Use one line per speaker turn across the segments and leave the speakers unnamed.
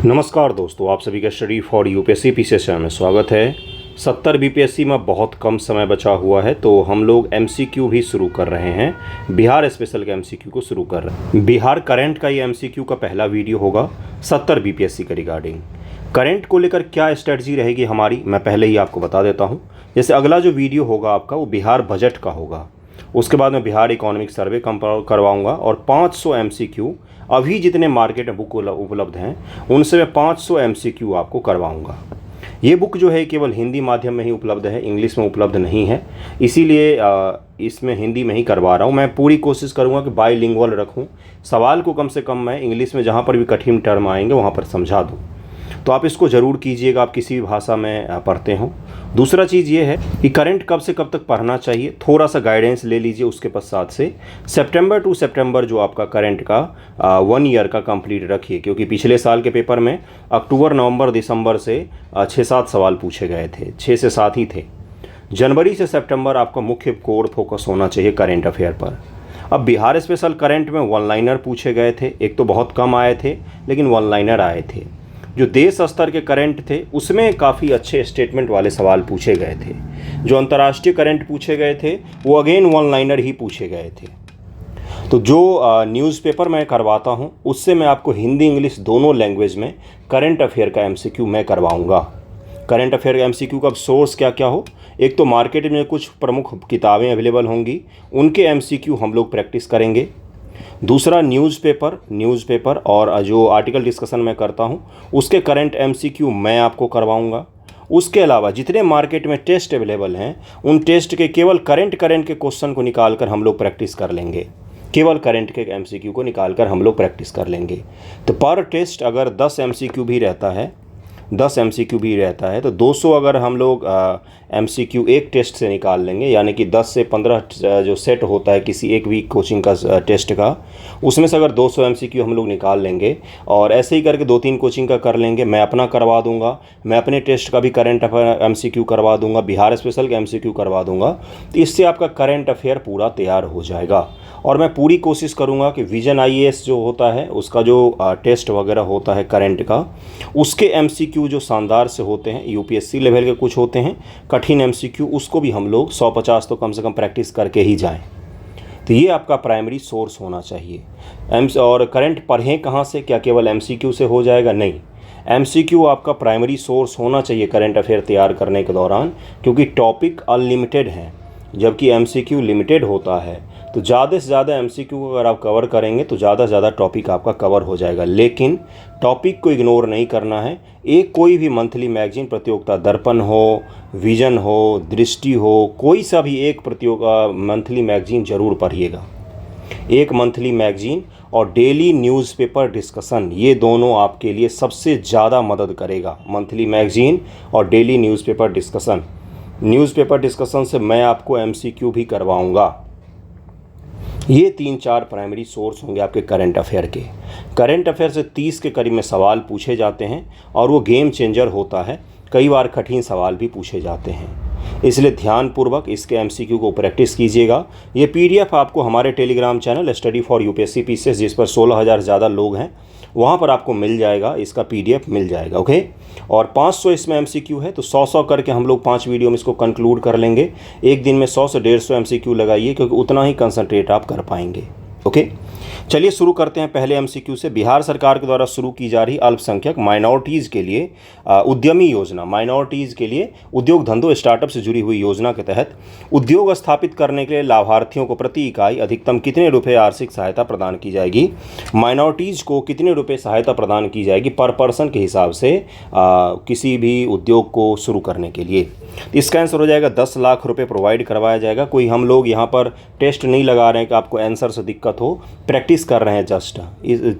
नमस्कार दोस्तों, आप सभी का study for UPSC PCS channel में स्वागत है। 70 बीपीएससी में बहुत कम समय बचा हुआ है तो हम लोग एमसीक्यू भी शुरू कर रहे हैं। बिहार स्पेशल के एमसीक्यू को शुरू कर रहे हैं। बिहार करंट का ये एमसीक्यू का पहला वीडियो होगा 70 बीपीएससी के रिगार्डिंग। करंट को लेकर क्या स्ट्रेटजी रहेगी हमारी, मैं पहले ही आपको बता देता हूँ। जैसे अगला जो वीडियो होगा आपका वो बिहार बजट का होगा, उसके बाद मैं बिहार इकोनॉमिक सर्वे करवाऊँगा और 500 एमसीक्यू अभी जितने मार्केट में बुक उपलब्ध हैं उनसे मैं 500 एमसीक्यू आपको करवाऊंगा। ये बुक जो है केवल हिंदी माध्यम में ही उपलब्ध है, इंग्लिश में उपलब्ध नहीं है, इसीलिए इसमें हिंदी में ही करवा रहा हूँ। मैं पूरी कोशिश करूँगा कि बाईलिंगुअल रखूँ, सवाल को कम से कम मैं इंग्लिश में जहाँ पर भी कठिन टर्म आएंगे वहाँ पर समझा दूँ। तो आप इसको ज़रूर कीजिएगा, आप किसी भी भाषा में पढ़ते हो। दूसरा चीज़ ये है कि करंट कब से कब तक पढ़ना चाहिए, थोड़ा सा गाइडेंस ले लीजिए। उसके पश्चात से सितंबर टू सितंबर जो आपका करंट का 1 ईयर का कंप्लीट रखिए, क्योंकि पिछले साल के पेपर में अक्टूबर नवंबर दिसंबर से 6-7 सवाल पूछे गए थे, 6 से 7 ही थे। जनवरी से सितंबर आपका मुख्य कोर फोकस होना चाहिए करंट अफेयर पर। अब बिहार स्पेशल करंट में वन लाइनर पूछे गए थे, एक तो बहुत कम आए थे लेकिन वन लाइनर आए थे। जो देश स्तर के करंट थे उसमें काफ़ी अच्छे स्टेटमेंट वाले सवाल पूछे गए थे। जो अंतर्राष्ट्रीय करंट पूछे गए थे वो अगेन वन लाइनर ही पूछे गए थे। तो जो न्यूज़पेपर मैं करवाता हूँ उससे मैं आपको हिंदी इंग्लिश दोनों लैंग्वेज में करंट अफेयर का एमसीक्यू मैं करवाऊँगा। करंट अफेयर का एमसीक्यू का सोर्स क्या क्या हो, एक तो मार्केट में कुछ प्रमुख किताबें अवेलेबल होंगी, उनके एमसीक्यू हम लोग प्रैक्टिस करेंगे। दूसरा न्यूज़पेपर और जो आर्टिकल डिस्कशन मैं करता हूँ उसके करंट एमसीक्यू मैं आपको करवाऊँगा। उसके अलावा जितने मार्केट में टेस्ट अवेलेबल हैं उन टेस्ट के केवल करंट के क्वेश्चन को निकाल कर हम लोग प्रैक्टिस कर लेंगे। केवल करंट के एमसीक्यू को निकाल कर हम लोग प्रैक्टिस कर लेंगे। तो पर टेस्ट अगर 10 एमसीक्यू भी रहता है तो 200 अगर हम लोग एमसीक्यू एक टेस्ट से निकाल लेंगे, यानी कि 10 से 15 जो सेट होता है किसी एक वीक कोचिंग का टेस्ट का, उसमें से अगर 200 एमसीक्यू हम लोग निकाल लेंगे और ऐसे ही करके 2-3 कोचिंग का कर लेंगे। मैं अपना करवा दूंगा, मैं अपने टेस्ट का भी करंट एमसीक्यू करवा दूंगा, बिहार स्पेशल का एमसीक्यू करवा दूंगा। तो इससे आपका करंट अफेयर पूरा तैयार हो जाएगा। और मैं पूरी कोशिश करूंगा कि विजन आईएएस जो होता है उसका जो टेस्ट वगैरह होता है करंट का, उसके एमसीक्यू जो शानदार से होते हैं, यूपीएससी लेवल के कुछ होते हैं कठिन एमसीक्यू, उसको भी हम लोग 150 तो कम से कम प्रैक्टिस करके ही जाएं। तो ये आपका प्राइमरी सोर्स होना चाहिए। और करंट पढ़ें कहाँ से, क्या केवल एमसीक्यू से हो जाएगा? नहीं, एमसीक्यू आपका प्राइमरी सोर्स होना चाहिए करंट अफेयर तैयार करने के दौरान, क्योंकि टॉपिक अनलिमिटेड हैं जबकि एमसीक्यू लिमिटेड होता है। तो ज़्यादा से ज़्यादा एमसीक्यू अगर आप कवर करेंगे तो ज़्यादा से ज़्यादा टॉपिक आपका कवर हो जाएगा। लेकिन टॉपिक को इग्नोर नहीं करना है। एक कोई भी मंथली मैगजीन प्रतियोगिता, दर्पण हो, विजन हो, दृष्टि हो, कोई सा भी एक मंथली मैगजीन ज़रूर पढ़िएगा। एक मंथली मैगजीन और डेली न्यूज़पेपर डिस्कशन, ये दोनों आपके लिए सबसे ज़्यादा मदद करेगा। मंथली मैगजीन और daily newspaper discussion. Newspaper discussion से मैं आपको एमसीक्यू भी करवाऊँगा। ये 3-4 प्राइमरी सोर्स होंगे आपके करंट अफेयर के। करंट अफेयर से 30 के करीब में सवाल पूछे जाते हैं और वो गेम चेंजर होता है। कई बार कठिन सवाल भी पूछे जाते हैं, इसलिए ध्यानपूर्वक इसके एमसीक्यू को प्रैक्टिस कीजिएगा। ये पीडीएफ आपको हमारे Telegram channel study for UPSC PCS, जिस पर 16,000 ज़्यादा लोग हैं, वहाँ पर आपको मिल जाएगा, इसका पीडीएफ मिल जाएगा। ओके। और 500 इसमें एमसीक्यू है तो 100 करके हम लोग 5 वीडियो में इसको कंक्लूड कर लेंगे। एक दिन में 100 से 150 एमसीक्यू लगाइए, क्योंकि उतना ही कंसंट्रेट आप कर पाएंगे। ओके, चलिए शुरू करते हैं पहले एमसीक्यू से। बिहार सरकार के द्वारा शुरू की जा रही अल्पसंख्यक माइनॉरिटीज़ के लिए उद्यमी योजना, माइनॉरिटीज़ के लिए उद्योग धंधों स्टार्टअप से जुड़ी हुई योजना के तहत उद्योग स्थापित करने के लिए लाभार्थियों को प्रति इकाई अधिकतम कितने रुपए आर्थिक सहायता प्रदान की जाएगी? माइनॉरिटीज़ को कितने रुपए सहायता प्रदान की जाएगी पर पर्सन के हिसाब से किसी भी उद्योग को शुरू करने के लिए? इसका आंसर हो जाएगा 10 लाख रुपए प्रोवाइड करवाया जाएगा। कोई हम लोग यहाँ पर टेस्ट नहीं लगा रहे हैं कि आपको आंसर से दिक्कत हो, प्रैक्टिस कर रहे हैं, जस्ट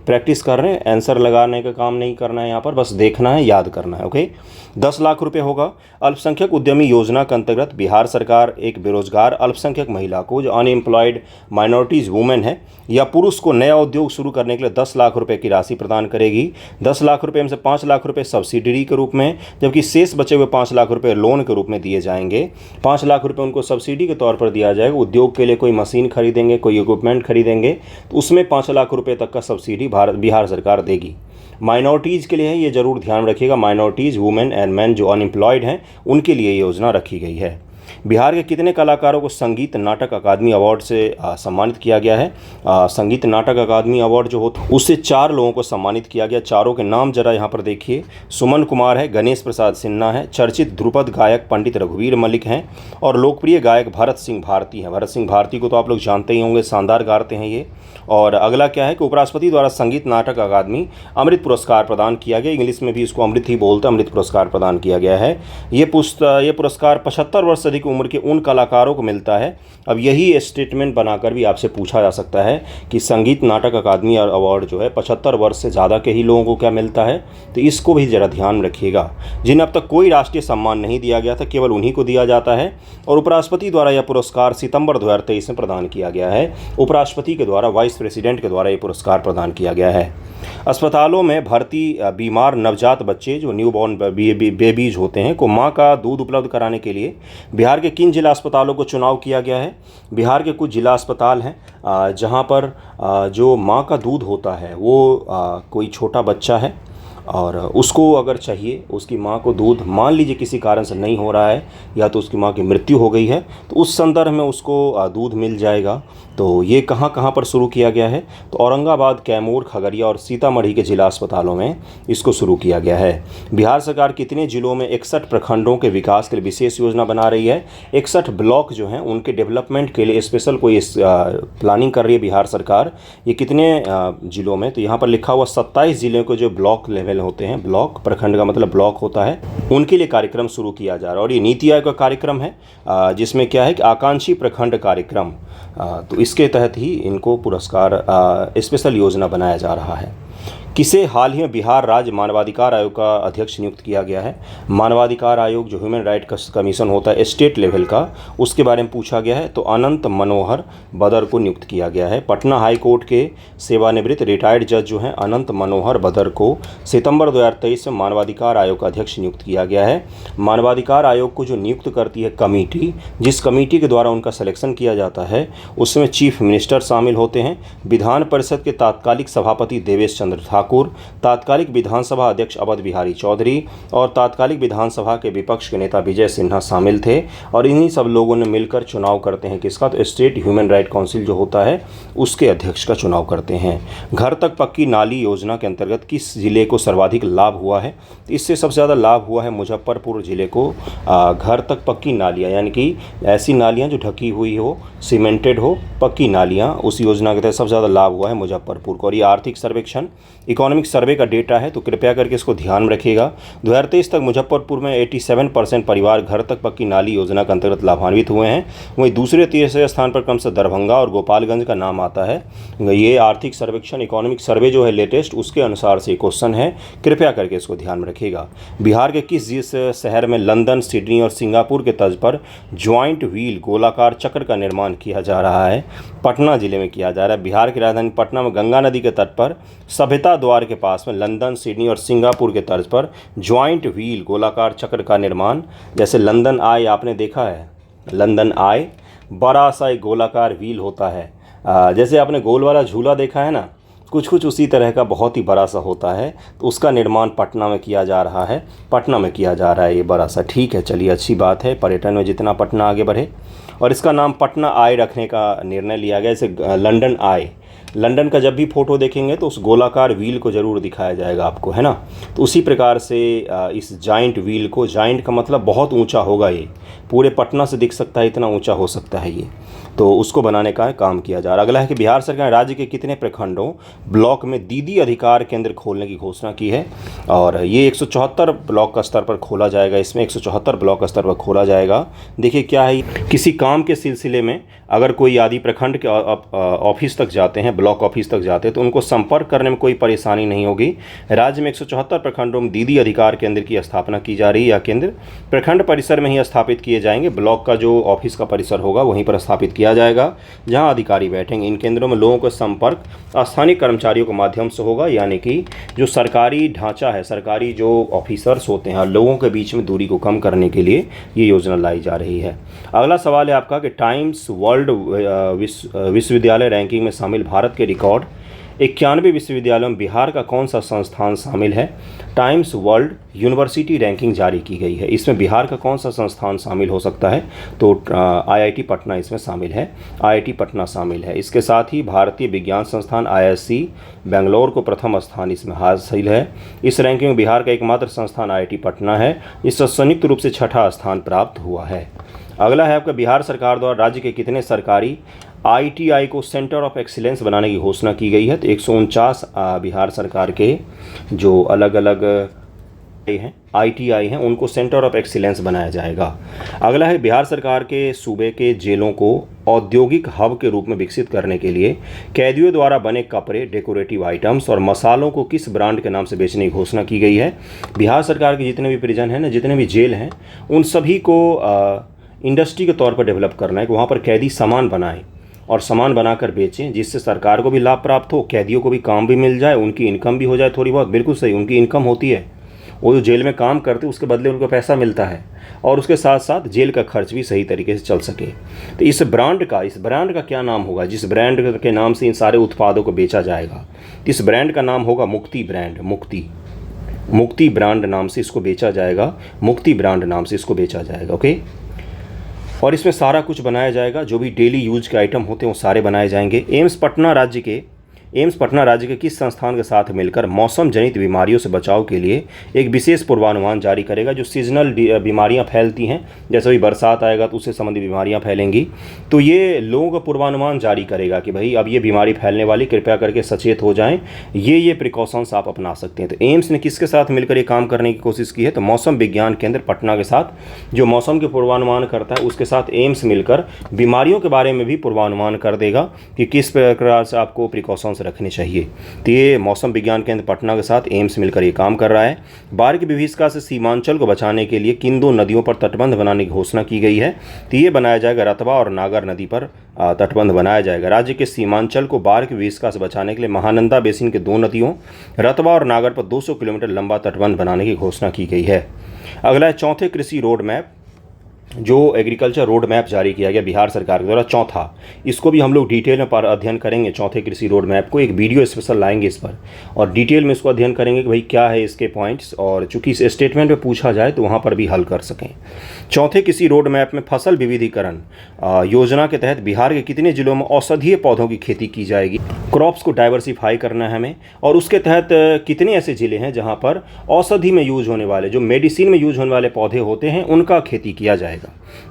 प्रैक्टिस कर रहे हैं। आंसर लगाने का काम नहीं करना है यहाँ पर, बस देखना है, याद करना है। ओके, 10 लाख रुपए होगा। अल्पसंख्यक उद्यमी योजना के अंतर्गत बिहार सरकार एक बेरोजगार अल्पसंख्यक महिला को, जो अनएम्प्लॉयड माइनॉरिटीज़ वुमेन है या पुरुष को, नया उद्योग शुरू करने के लिए 10 लाख रुपए की राशि प्रदान करेगी। 10 लाख रुपए में से 5 लाख रुपए सब्सिडी के रूप में, जबकि शेष बचे हुए 5 लाख रुपए लोन के रूप में दिए जाएंगे। 5 लाख रुपए उनको सब्सिडी के तौर पर दिया जाएगा। उद्योग के लिए कोई मशीन खरीदेंगे, कोई इक्विपमेंट खरीदेंगे तो उसमें में 5 लाख रुपए तक का सब्सिडी बिहार सरकार देगी। माइनॉरिटीज़ के लिए है, ये ज़रूर ध्यान रखिएगा, माइनॉरिटीज़, वुमेन एंड मैन जो अनएम्प्लॉयड हैं उनके लिए ये योजना रखी गई है। बिहार के कितने कलाकारों को संगीत नाटक अकादमी अवार्ड से सम्मानित किया गया है? संगीत नाटक अकादमी अवार्ड जो होता उससे 4 लोगों को सम्मानित किया गया। चारों के नाम जरा यहाँ पर देखिए। सुमन कुमार है, गणेश प्रसाद सिन्हा है, चर्चित ध्रुपद गायक पंडित रघुवीर मलिक हैं और लोकप्रिय गायक भरत सिंह भारती हैं। भरत सिंह भारती को तो आप लोग जानते ही होंगे, शानदार गाते हैं ये। और अगला क्या है कि उपराष्ट्रपति द्वारा संगीत नाटक अकादमी अमृत पुरस्कार प्रदान किया गया। इंग्लिश में भी इसको अमृत ही बोलते हैं, अमृत पुरस्कार प्रदान किया गया है। ये पुरस्कार 75 वर्ष से अधिक उम्र के उन कलाकारों को मिलता है। अब यही स्टेटमेंट बनाकर भी आपसे पूछा जा सकता है कि संगीत नाटक अकादमी अवार्ड जो है 75 वर्ष से ज़्यादा के ही लोगों को क्या मिलता है, तो इसको भी ज़रा ध्यान रखिएगा। जिन्हें अब तक कोई राष्ट्रीय सम्मान नहीं दिया गया था, केवल उन्हीं को दिया जाता है। और उपराष्ट्रपति द्वारा यह पुरस्कार सितंबर 2023 में प्रदान किया गया है। उपराष्ट्रपति के द्वारा, वाइस प्रेसिडेंट के द्वारा ये पुरस्कार प्रदान किया गया है। अस्पतालों में भर्ती बीमार नवजात बच्चे जो न्यूबॉर्न बेबीज होते हैं को मां का दूध उपलब्ध कराने के लिए बिहार के किन जिला अस्पतालों को चुनाव किया गया है? बिहार के कुछ जिला अस्पताल हैं जहां पर जो मां का दूध होता है वो कोई छोटा बच्चा है और उसको अगर चाहिए, उसकी माँ को दूध मान लीजिए किसी कारण से नहीं हो रहा है या तो उसकी माँ की मृत्यु हो गई है, तो उस संदर्भ में उसको दूध मिल जाएगा। तो ये कहाँ कहाँ पर शुरू किया गया है? तो औरंगाबाद, कैमूर, खगड़िया और सीतामढ़ी के जिला अस्पतालों में इसको शुरू किया गया है। बिहार सरकार कितने जिलों में 61 प्रखंडों के विकास के लिए विशेष योजना बना रही है? 61 ब्लॉक जो हैं उनके डेवलपमेंट के लिए स्पेशल कोई प्लानिंग कर रही है बिहार सरकार। ये कितने जिलों में? तो यहाँ पर लिखा हुआ 27 जिलों के जो ब्लॉक लेवल होते हैं, ब्लॉक, प्रखंड का मतलब ब्लॉक होता है, उनके लिए कार्यक्रम शुरू किया जा रहा है। और ये नीति आयोग का कार्यक्रम है जिसमें क्या है कि आकांक्षी प्रखंड कार्यक्रम, तो इसके तहत ही इनको पुरस्कार स्पेशल योजना बनाया जा रहा है। किसे हाल ही में बिहार राज्य मानवाधिकार आयोग का अध्यक्ष नियुक्त किया गया है? मानवाधिकार आयोग जो ह्यूमन राइट कमीशन होता है स्टेट लेवल का, उसके बारे में पूछा गया है। तो अनंत मनोहर बदर को नियुक्त किया गया है। पटना हाई कोर्ट के सेवानिवृत्त रिटायर्ड जज जो हैं अनंत मनोहर बदर को सितंबर 2023 में मानवाधिकार आयोग का अध्यक्ष नियुक्त किया गया है। मानवाधिकार आयोग को जो नियुक्त करती है कमेटी, जिस कमेटी के द्वारा उनका सिलेक्शन किया जाता है, उसमें चीफ मिनिस्टर शामिल होते हैं, विधान परिषद के तात्कालिक सभापति देवेश चंद्र ठाकुर, तात्कालिक विधानसभा अध्यक्ष अवध बिहारी चौधरी और तात्कालिक विधानसभा के विपक्ष के नेता विजय सिन्हा शामिल थे। और इन्हीं सब लोगों ने मिलकर चुनाव करते हैं किसका? तो स्टेट ह्यूमन राइट काउंसिल जो होता है उसके अध्यक्ष का चुनाव करते हैं। घर तक पक्की नाली योजना के अंतर्गत किस जिले को सर्वाधिक लाभ हुआ है? इससे सबसे ज़्यादा लाभ हुआ है मुजफ्फरपुर जिले को। घर तक पक्की नालियाँ यानी कि ऐसी नालियाँ जो ढकी हुई हो, सीमेंटेड हो, पक्की नालियाँ, उस योजना के तहत सबसे ज़्यादा लाभ हुआ है मुजफ्फरपुर को। और ये आर्थिक सर्वेक्षण, इकोनॉमिक सर्वे का डेटा है, तो कृपया करके इसको ध्यान में रखिएगा। 2023 तक मुजफ्फरपुर में 87% परिवार घर तक पक्की नाली योजना के अंतर्गत लाभान्वित हुए हैं। वहीं दूसरे तीसरे स्थान पर क्रम से दरभंगा और गोपालगंज का नाम आता है। ये आर्थिक सर्वेक्षण, इकोनॉमिक सर्वे जो है लेटेस्ट, उसके अनुसार से क्वेश्चन है, कृपया करके इसको ध्यान में रखिएगा। बिहार के जिस शहर में लंदन, सिडनी और सिंगापुर के तर्ज पर ज्वाइंट व्हील गोलाकार चक्र का निर्माण किया जा रहा है? पटना जिले में किया जा रहा है। बिहार की राजधानी पटना में गंगा नदी के तट पर सभ्यता द्वार के पास में लंदन, सिडनी और सिंगापुर के तर्ज पर ज्वाइंट व्हील गोलाकार चक्र का निर्माण, जैसे लंदन आय आपने देखा है, लंदन आय बड़ा सा एक गोलाकार व्हील होता है, जैसे आपने गोल वाला झूला देखा है ना, कुछ उसी तरह का बहुत ही बड़ा सा होता है। तो उसका निर्माण पटना में किया जा रहा है, पटना में किया जा रहा है ये बड़ा सा। ठीक है, चलिए अच्छी बात है, पर्यटन में जितना पटना आगे बढ़े। और इसका नाम पटना आय रखने का निर्णय लिया गया। जैसे लंदन आय, लंदन का जब भी फ़ोटो देखेंगे तो उस गोलाकार व्हील को ज़रूर दिखाया जाएगा आपको, है ना। तो उसी प्रकार से इस जाइंट व्हील को, जाइंट का मतलब बहुत ऊंचा होगा, ये पूरे पटना से दिख सकता है, इतना ऊंचा हो सकता है ये, तो उसको बनाने का काम किया जा रहा है। अगला है कि बिहार सरकार राज्य के कितने प्रखंडों, ब्लॉक में दीदी अधिकार केंद्र खोलने की घोषणा की है? और ये 174 ब्लॉक का स्तर पर खोला जाएगा। इसमें 174 ब्लॉक स्तर पर खोला जाएगा। देखिए क्या है, किसी काम के सिलसिले में अगर कोई आदि प्रखंड के ऑफिस तक जाते हैं, ब्लॉक ऑफिस तक जाते हैं, तो उनको संपर्क करने में कोई परेशानी नहीं होगी। राज्य में 174 प्रखंडों में दीदी अधिकार केंद्र की स्थापना की जा रही है। यह केंद्र प्रखंड परिसर में ही स्थापित किए जाएंगे। ब्लॉक का जो ऑफिस का परिसर होगा वहीं पर स्थापित किया जाएगा, जहां अधिकारी बैठेंगे। इन केंद्रों में लोगों का संपर्क स्थानीय कर्मचारियों के माध्यम से होगा, यानी कि जो सरकारी ढांचा है, सरकारी जो ऑफिसर्स होते हैं, लोगों के बीच में दूरी को कम करने के लिए ये योजना लाई जा रही है। अगला सवाल है आपका कि टाइम्स वर्ल्ड विश्वविद्यालय रैंकिंग में शामिल भारत भारत के रिकॉर्ड 91 विश्वविद्यालयों में बिहार का कौन सा संस्थान शामिल है? टाइम्स वर्ल्ड यूनिवर्सिटी रैंकिंग जारी की गई है, इसमें बिहार का कौन सा संस्थान शामिल हो सकता है? तो आईआईटी पटना इसमें शामिल है, आईआईटी पटना शामिल है। इसके साथ ही भारतीय विज्ञान संस्थान आईआईएससी बेंगलोर को प्रथम स्थान इसमें हासिल है। इस रैंकिंग में बिहार का एकमात्र संस्थान आईआईटी पटना है, इससे संयुक्त रूप से छठा स्थान प्राप्त हुआ है। अगला है आपका, बिहार सरकार द्वारा राज्य के कितने सरकारी आईटीआई को सेंटर ऑफ एक्सीलेंस बनाने की घोषणा की गई है? तो 149 बिहार सरकार के जो अलग अलग हैं आईटीआई हैं उनको सेंटर ऑफ एक्सीलेंस बनाया जाएगा। अगला है, बिहार सरकार के सूबे के जेलों को औद्योगिक हब के रूप में विकसित करने के लिए कैदियों द्वारा बने कपड़े, डेकोरेटिव आइटम्स और मसालों को किस ब्रांड के नाम से बेचने की घोषणा की गई है? बिहार सरकार के जितने भी प्रिजन हैं ना, जितने भी जेल हैं, उन सभी को इंडस्ट्री के तौर पर डेवलप करना है कि वहाँ पर कैदी सामान बनाएं और सामान बनाकर बेचें, जिससे सरकार को भी लाभ प्राप्त हो, कैदियों को भी काम भी मिल जाए, उनकी इनकम भी हो जाए थोड़ी बहुत। बिल्कुल सही, उनकी इनकम होती है, वो जो जेल में काम करते उसके बदले उनको पैसा मिलता है, और उसके साथ साथ जेल का खर्च भी सही तरीके से चल सके। तो इस ब्रांड का क्या नाम होगा जिस ब्रांड के नाम से इन सारे उत्पादों को बेचा जाएगा? इस ब्रांड का नाम होगा मुक्ति ब्रांड। मुक्ति ब्रांड नाम से इसको बेचा जाएगा, मुक्ति ब्रांड नाम से इसको बेचा जाएगा। ओके, और इसमें सारा कुछ बनाया जाएगा, जो भी डेली यूज के आइटम होते हैं वो सारे बनाए जाएंगे। एम्स पटना राज्य के किस संस्थान के साथ मिलकर मौसम जनित बीमारियों से बचाव के लिए एक विशेष पूर्वानुमान जारी करेगा? जो सीजनल बीमारियां फैलती हैं, जैसे भी बरसात आएगा तो उससे संबंधित बीमारियां फैलेंगी, तो ये लोगों का पूर्वानुमान जारी करेगा कि भाई अब ये बीमारी फैलने वाली, कृपया करके सचेत हो जाएं, ये प्रिकॉशंस आप अपना सकते हैं। तो एम्स ने किसके साथ मिलकर ये काम करने की कोशिश की है? तो मौसम विज्ञान केंद्र पटना के साथ, जो मौसम के पूर्वानुमान करता है, उसके साथ एम्स मिलकर बीमारियों के बारे में भी पूर्वानुमान कर देगा कि किस प्रकार से आपको प्रिकॉशंस रखने चाहिए। तो ये मौसम विज्ञान केंद्र पटना के साथ एम्स मिलकर ये काम कर रहा है। बाढ़ की विभीषिका से सीमांचल को बचाने के लिए किन दो नदियों पर तटबंध बनाने की घोषणा की गई है? तो ये बनाया जाएगा, रतवा और नागर नदी पर तटबंध बनाया जाएगा। राज्य के सीमांचल को बाढ़ की विभीषिका से बचाने के लिए महानंदा बेसिन के दो नदियों रतवा और नागर पर 200 किलोमीटर लंबा तटबंध बनाने की घोषणा की गई है। अगला है, चौथे कृषि रोड मैप, जो एग्रीकल्चर रोड मैप जारी किया गया बिहार सरकार के द्वारा, चौथा, इसको भी हम लोग डिटेल में पर अध्ययन करेंगे। चौथे कृषि रोड मैप को एक वीडियो स्पेशल लाएंगे इस पर, और डिटेल में इसको अध्ययन करेंगे कि भाई क्या है इसके पॉइंट्स, और चूंकि इस स्टेटमेंट में पूछा जाए तो वहाँ पर भी हल कर सकें। चौथे कृषि रोड मैप में फसल विविधीकरण योजना के तहत बिहार के कितने जिलों में औषधीय पौधों की खेती की जाएगी? क्रॉप्स को डाइवर्सिफाई करना है हमें, और उसके तहत कितने ऐसे ज़िले हैं जहाँ पर औषधि में यूज होने वाले, जो मेडिसिन में यूज होने वाले पौधे होते हैं, उनका खेती किया जाएगा?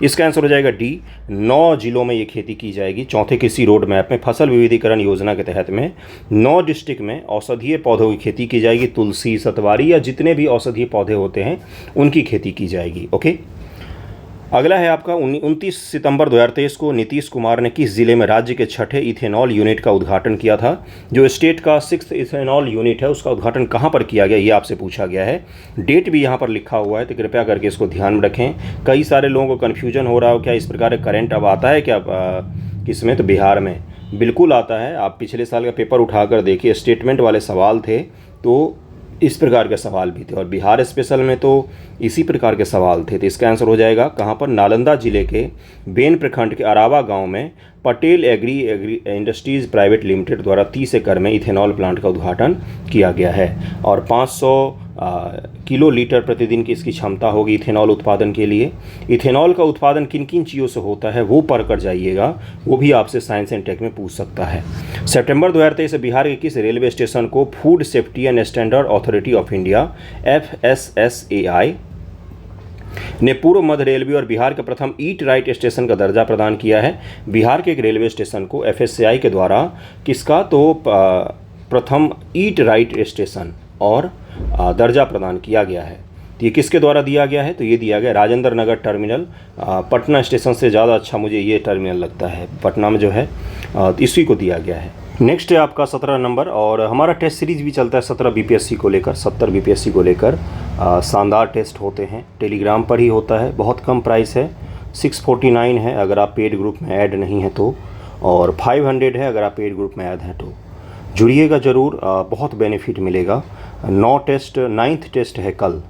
इसका आंसर हो जाएगा डी, 9 जिलों में ये खेती की जाएगी। चौथे कृषि रोड मैप में फसल विविधीकरण योजना के तहत में 9 डिस्ट्रिक्ट में औषधीय पौधों की खेती की जाएगी। तुलसी, सतवारी या जितने भी औषधीय पौधे होते हैं उनकी खेती की जाएगी। ओके, अगला है आपका 29 सितंबर 2023 को नीतीश कुमार ने किस जिले में राज्य के छठे इथेनॉल यूनिट का उद्घाटन किया था? जो स्टेट का 6th इथेनॉल यूनिट है उसका उद्घाटन कहाँ पर किया गया, ये आपसे पूछा गया है। डेट भी यहाँ पर लिखा हुआ है, तो कृपया करके इसको ध्यान में रखें। कई सारे लोगों को कन्फ्यूजन हो रहा हो, क्या इस प्रकार का करंट अब आता है क्या किसमें? तो बिहार में बिल्कुल आता है। आप पिछले साल का पेपर उठाकर देखिए, स्टेटमेंट वाले सवाल थे तो इस प्रकार के सवाल भी थे, और बिहार स्पेशल में तो इसी प्रकार के सवाल थे। तो इसका आंसर हो जाएगा कहाँ पर? नालंदा जिले के बेन प्रखंड के अरावा गांव में Patel agri industries private limited द्वारा 30 एकड़ में इथेनॉल प्लांट का उद्घाटन किया गया है, और 500 किलो लीटर प्रतिदिन की इसकी क्षमता होगी इथेनॉल उत्पादन के लिए। इथेनॉल का उत्पादन किन किन चीज़ों से होता है वो पढ़ कर जाइएगा, वो भी आपसे साइंस एंड टेक में पूछ सकता है। सितंबर 2023 से बिहार के किस रेलवे स्टेशन को food safety and standard authority of India FSSAI ने पूर्व मध्य रेलवे और बिहार के प्रथम ईट राइट स्टेशन का दर्जा प्रदान किया है? बिहार के एक रेलवे स्टेशन को FSSAI के द्वारा किसका, तो प्रथम ईट राइट स्टेशन और दर्जा प्रदान किया गया है। तो ये किसके द्वारा दिया गया है? तो ये दिया गया राजेंद्र नगर टर्मिनल, पटना स्टेशन से ज़्यादा अच्छा मुझे ये टर्मिनल लगता है पटना में जो है, इसी को दिया गया है। नेक्स्ट है आपका 17 नंबर, और हमारा टेस्ट सीरीज़ भी चलता है 17 BPSC को लेकर, 70 BPSC को लेकर। शानदार टेस्ट होते हैं, टेलीग्राम पर ही होता है, बहुत कम प्राइस है, 649 है अगर आप पेड ग्रुप में ऐड नहीं हैं तो, और 500 है अगर आप पेड ग्रुप में ऐड हैं तो। जुड़िएगा ज़रूर, बहुत बेनिफिट मिलेगा। 9 टेस्ट, 9th टेस्ट है कल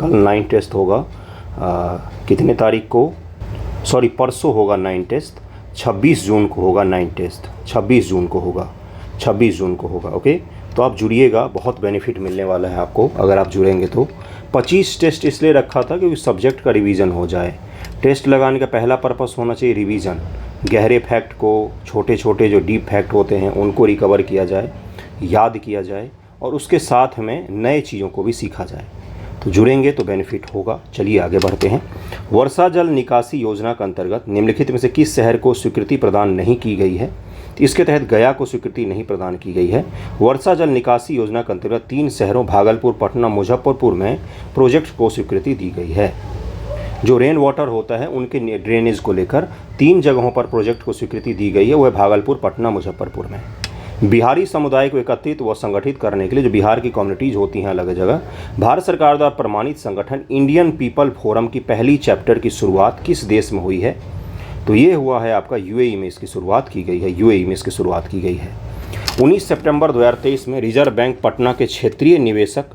9 टेस्ट होगा। कितने तारीख को, परसों होगा 9 टेस्ट, 26 जून को होगा 9 टेस्ट, 26 जून को होगा। 26 जून को होगा। ओके, तो आप जुड़िएगा, बहुत बेनिफिट मिलने वाला है आपको अगर आप जुड़ेंगे तो। 25 टेस्ट इसलिए रखा था क्योंकि सब्जेक्ट का रिवीजन हो जाए। टेस्ट लगाने का पहला पर्पस होना चाहिए रिवीजन, गहरे फैक्ट को, छोटे छोटे जो डीप फैक्ट होते हैं उनको रिकवर किया जाए, याद किया जाए, और उसके साथ में नए चीज़ों को भी सीखा जाए। तो जुड़ेंगे तो बेनिफिट होगा। चलिए आगे बढ़ते हैं। वर्षा जल निकासी योजना के अंतर्गत निम्नलिखित में से किस शहर को स्वीकृति प्रदान नहीं की गई है? इसके तहत गया को स्वीकृति नहीं प्रदान की गई है। वर्षा जल निकासी योजना के अंतर्गत 3 शहरों भागलपुर, पटना, मुजफ्फरपुर में प्रोजेक्ट को स्वीकृति दी गई है। जो रेन वाटर होता है उनके ड्रेनेज को लेकर 3 जगहों पर प्रोजेक्ट को स्वीकृति दी गई है, वह भागलपुर, पटना, मुजफ्फरपुर में। बिहारी समुदाय को एकत्रित व संगठित करने के लिए जो बिहार की कम्युनिटीज़ होती हैं अलग जगह, भारत सरकार द्वारा प्रमाणित संगठन इंडियन पीपल फोरम की पहली चैप्टर की शुरुआत किस देश में हुई है? तो ये हुआ है आपका यूएई में इसकी शुरुआत की गई है। यूएई में इसकी शुरुआत की गई है। 19 सितंबर 2023 में रिजर्व बैंक पटना के क्षेत्रीय निवेशक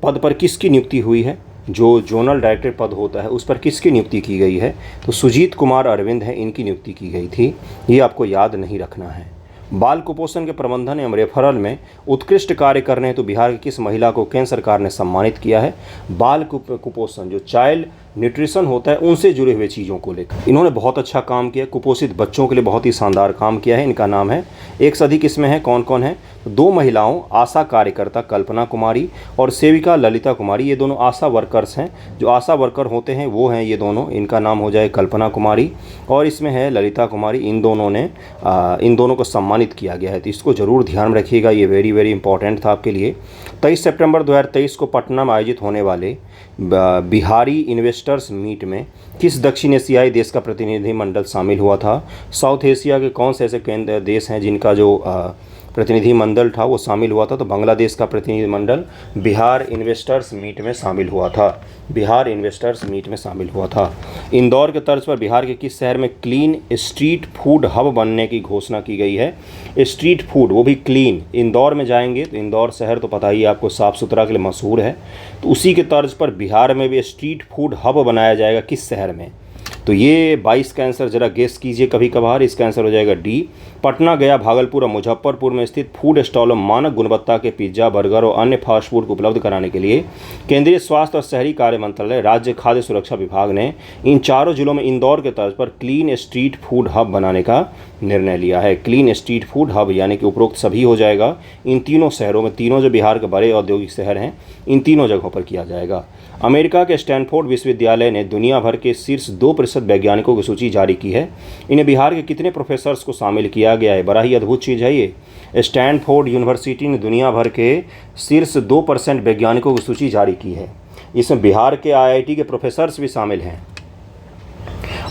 पद पर किसकी नियुक्ति हुई है? जो जोनल डायरेक्टर पद होता है उस पर किसकी नियुक्ति की गई है? तो सुजीत कुमार अरविंद है, इनकी नियुक्ति की गई थी। ये आपको याद नहीं रखना है। बाल कुपोषण के प्रबंधन एवं रेफरल में उत्कृष्ट कार्य करने हेतु बिहार की किस महिला को केंद्र सरकार ने सम्मानित किया है? बाल कुपोषण जो चाइल्ड न्यूट्रिशन होता है उनसे जुड़े हुए चीज़ों को लेकर इन्होंने बहुत अच्छा काम किया। कुपोषित बच्चों के लिए बहुत ही शानदार काम किया है। इनका नाम है, एक से अधिक इसमें है, कौन कौन है? 2 महिलाओं, आशा कार्यकर्ता कल्पना कुमारी और सेविका ललिता कुमारी, ये दोनों आशा वर्कर्स हैं। जो आशा वर्कर होते हैं वो हैं ये दोनों, इनका नाम हो जाए कल्पना कुमारी और इसमें है ललिता कुमारी। इन दोनों को सम्मानित किया गया है, तो इसको ज़रूर ध्यान में रखिएगा, ये वेरी वेरी इंपॉर्टेंट था आपके लिए। 23 सितंबर 2023 को पटना में आयोजित होने वाले बिहारी इन्वेस्टर्स मीट में किस दक्षिण एशियाई देश का प्रतिनिधिमंडल शामिल हुआ था? साउथ एशिया के कौन से ऐसे केंद्र देश हैं जिनका जो प्रतिनिधिमंडल था वो शामिल हुआ था? तो बांग्लादेश का प्रतिनिधिमंडल बिहार इन्वेस्टर्स मीट में शामिल हुआ था। बिहार इन्वेस्टर्स मीट में शामिल हुआ था। इंदौर के तर्ज पर बिहार के किस शहर में क्लीन स्ट्रीट फूड हब बनने की घोषणा की गई है? स्ट्रीट फूड, वो भी क्लीन। इंदौर में जाएंगे तो इंदौर शहर तो पता ही है आपको, साफ़ सुथरा के लिए मशहूर है। तो उसी के तर्ज पर बिहार में भी स्ट्रीट फूड हब बनाया जाएगा। किस शहर में? तो ये 22 का आंसर जरा गेस कीजिए कभी कभार। इसका आंसर हो जाएगा डी। पटना, गया, भागलपुर और मुजफ्फरपुर में स्थित फूड स्टॉलों में मानक गुणवत्ता के पिज्जा, बर्गर और अन्य फास्ट फूड को उपलब्ध कराने के लिए केंद्रीय स्वास्थ्य और शहरी कार्य मंत्रालय, राज्य खाद्य सुरक्षा विभाग ने इन 4 जिलों में इंदौर के तर्ज पर क्लीन स्ट्रीट फूड हब बनाने का निर्णय लिया है। क्लीन स्ट्रीट फूड हब यानी कि उपरोक्त सभी हो जाएगा इन तीनों शहरों में। तीनों जो बिहार के बड़े औद्योगिक शहर हैं इन तीनों जगहों पर किया जाएगा। अमेरिका के स्टैनफोर्ड विश्वविद्यालय ने दुनिया भर के शीर्ष 2% वैज्ञानिकों की सूची जारी की है। इन्हें बिहार के कितने प्रोफेसर्स को शामिल किया गया है? बड़ा ही अद्भुत चीज़ है ये। स्टैनफोर्ड यूनिवर्सिटी ने दुनिया भर के शीर्ष 2% वैज्ञानिकों की सूची जारी की है। इसमें बिहार के आईआईटी के प्रोफेसर्स भी शामिल हैं।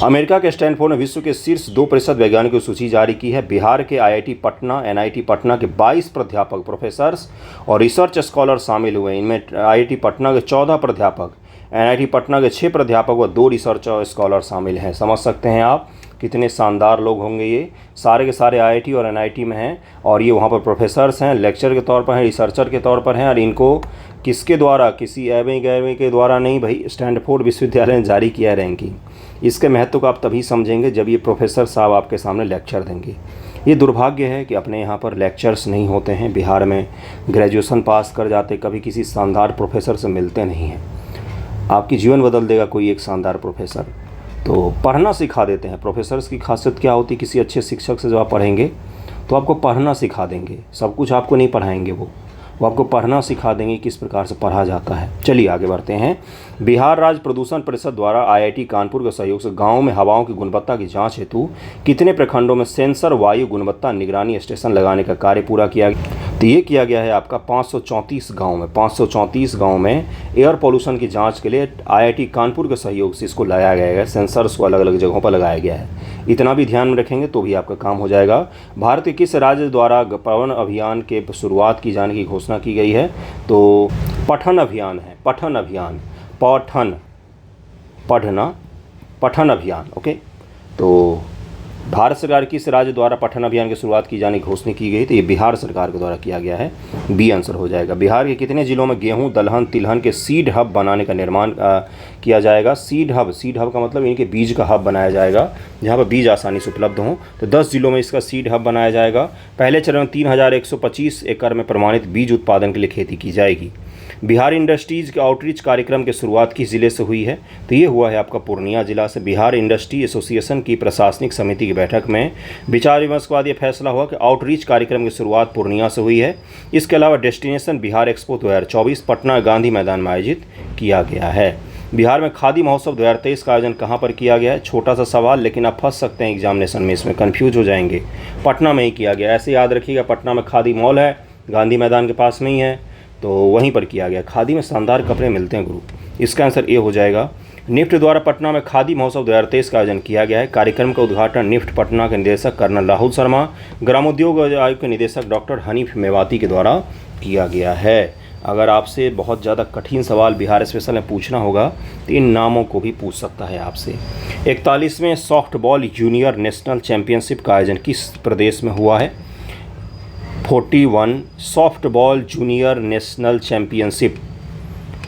अमेरिका के स्टैनफोर्ड ने विश्व के शीर्ष 2% वैज्ञानिकों की सूची जारी की है। बिहार के आईआईटी पटना, एनआईटी पटना के 22 प्राध्यापक, प्रोफेसर्स और रिसर्च स्कॉलर शामिल हुए। इनमें आईआईटी पटना के 14 प्राध्यापक, एनआईटी पटना के 6 प्राध्यापक व 2 रिसर्च स्कॉलर शामिल हैं। समझ सकते हैं आप कितने शानदार लोग होंगे। ये सारे के सारे आईआईटी और एनआईटी में हैं और ये वहाँ पर प्रोफेसर्स हैं, लेक्चर के तौर पर हैं, रिसर्चर के तौर पर हैं। और इनको किसके द्वारा? किसी एवं गैरवी के द्वारा नहीं भाई, स्टैनफोर्ड विश्वविद्यालय ने जारी किया है रैंकिंग। इसके महत्व को आप तभी समझेंगे जब ये प्रोफेसर साहब आपके सामने लेक्चर देंगे। ये दुर्भाग्य है कि अपने यहाँ पर लेक्चर्स नहीं होते हैं। बिहार में ग्रेजुएशन पास कर जाते, कभी किसी शानदार प्रोफेसर से मिलते नहीं हैं। आपकी जीवन बदल देगा कोई एक शानदार प्रोफेसर। तो पढ़ना सिखा देते हैं। प्रोफेसर्स की खासियत क्या होती है? किसी अच्छे शिक्षक से जब आप पढ़ेंगे तो आपको पढ़ना सिखा देंगे। सब कुछ आपको नहीं पढ़ाएंगे, वो आपको पढ़ना सिखा देंगे किस प्रकार से पढ़ा जाता है। चलिए आगे बढ़ते हैं। बिहार राज्य प्रदूषण परिषद द्वारा आईआईटी कानपुर के सहयोग से गांव में हवाओं की गुणवत्ता की जांच हेतु कितने प्रखंडों में सेंसर वायु गुणवत्ता निगरानी स्टेशन लगाने का कार्य पूरा किया गया? तो ये किया गया है आपका 534 गाँव में। 534 गाँव में एयर पॉल्यूशन की जाँच के लिए आईआईटी कानपुर के सहयोग से इसको लगाया गया है। सेंसर्स को अलग अलग जगहों पर लगाया गया है। इतना भी ध्यान में रखेंगे तो भी आपका काम हो जाएगा। भारत के किस राज्य द्वारा पवन अभियान के शुरुआत की जाने की घोषणा की गई है? तो पठन अभियान है। पठन अभियान, पठन, पढ़ना, पठन अभियान। ओके, तो भारत सरकार किस राज्य द्वारा पठन अभियान की शुरुआत की जाने की घोषणा की गई? तो ये बिहार सरकार के द्वारा किया गया है, बी आंसर हो जाएगा। बिहार के कितने जिलों में गेहूं, दलहन, तिलहन के सीड हब बनाने का निर्माण किया जाएगा? सीड हब का मतलब इनके बीज का हब बनाया जाएगा, जहाँ पर बीज आसानी से उपलब्ध हों। तो 10 जिलों में इसका सीड हब बनाया जाएगा। पहले चरण में 3125 एकड़ में प्रमाणित बीज उत्पादन के लिए खेती की जाएगी। बिहार इंडस्ट्रीज के आउटरीच कार्यक्रम की शुरुआत किस जिले से हुई है? तो ये हुआ है आपका पूर्णिया जिला से। बिहार इंडस्ट्री एसोसिएशन की प्रशासनिक समिति की बैठक में विचार विमर्श के बाद ये फैसला हुआ कि आउटरीच कार्यक्रम की शुरुआत पूर्णिया से हुई है। इसके अलावा डेस्टिनेशन बिहार एक्सपो 2024 पटना गांधी मैदान में आयोजित किया गया है। बिहार में खादी महोत्सव 2023 का आयोजन कहाँ पर किया गया है? छोटा सा सवाल, लेकिन आप फंस सकते हैं एग्जामिनेशन में, इसमें कंफ्यूज हो जाएंगे। पटना में ही किया गया, ऐसे याद रखिएगा। पटना में खादी मॉल है, गांधी मैदान के पास में ही है, तो वहीं पर किया गया। खादी में शानदार कपड़े मिलते हैं गुरु। इसका आंसर ए हो जाएगा। निफ्ट द्वारा पटना में खादी महोत्सव 2023 का आयोजन किया गया है। कार्यक्रम का उद्घाटन निफ्ट पटना के निदेशक कर्नल राहुल शर्मा, ग्रामोद्योग आयोग के निदेशक डॉक्टर हनीफ मेवाती के द्वारा किया गया है। अगर आपसे बहुत ज़्यादा कठिन सवाल बिहार स्पेशल में पूछना होगा तो इन नामों को भी पूछ सकता है आपसे। 41वें सॉफ्टबॉल जूनियर नेशनल चैंपियनशिप का आयोजन किस प्रदेश में हुआ है? 41 सॉफ्टबॉल जूनियर नेशनल चैंपियनशिप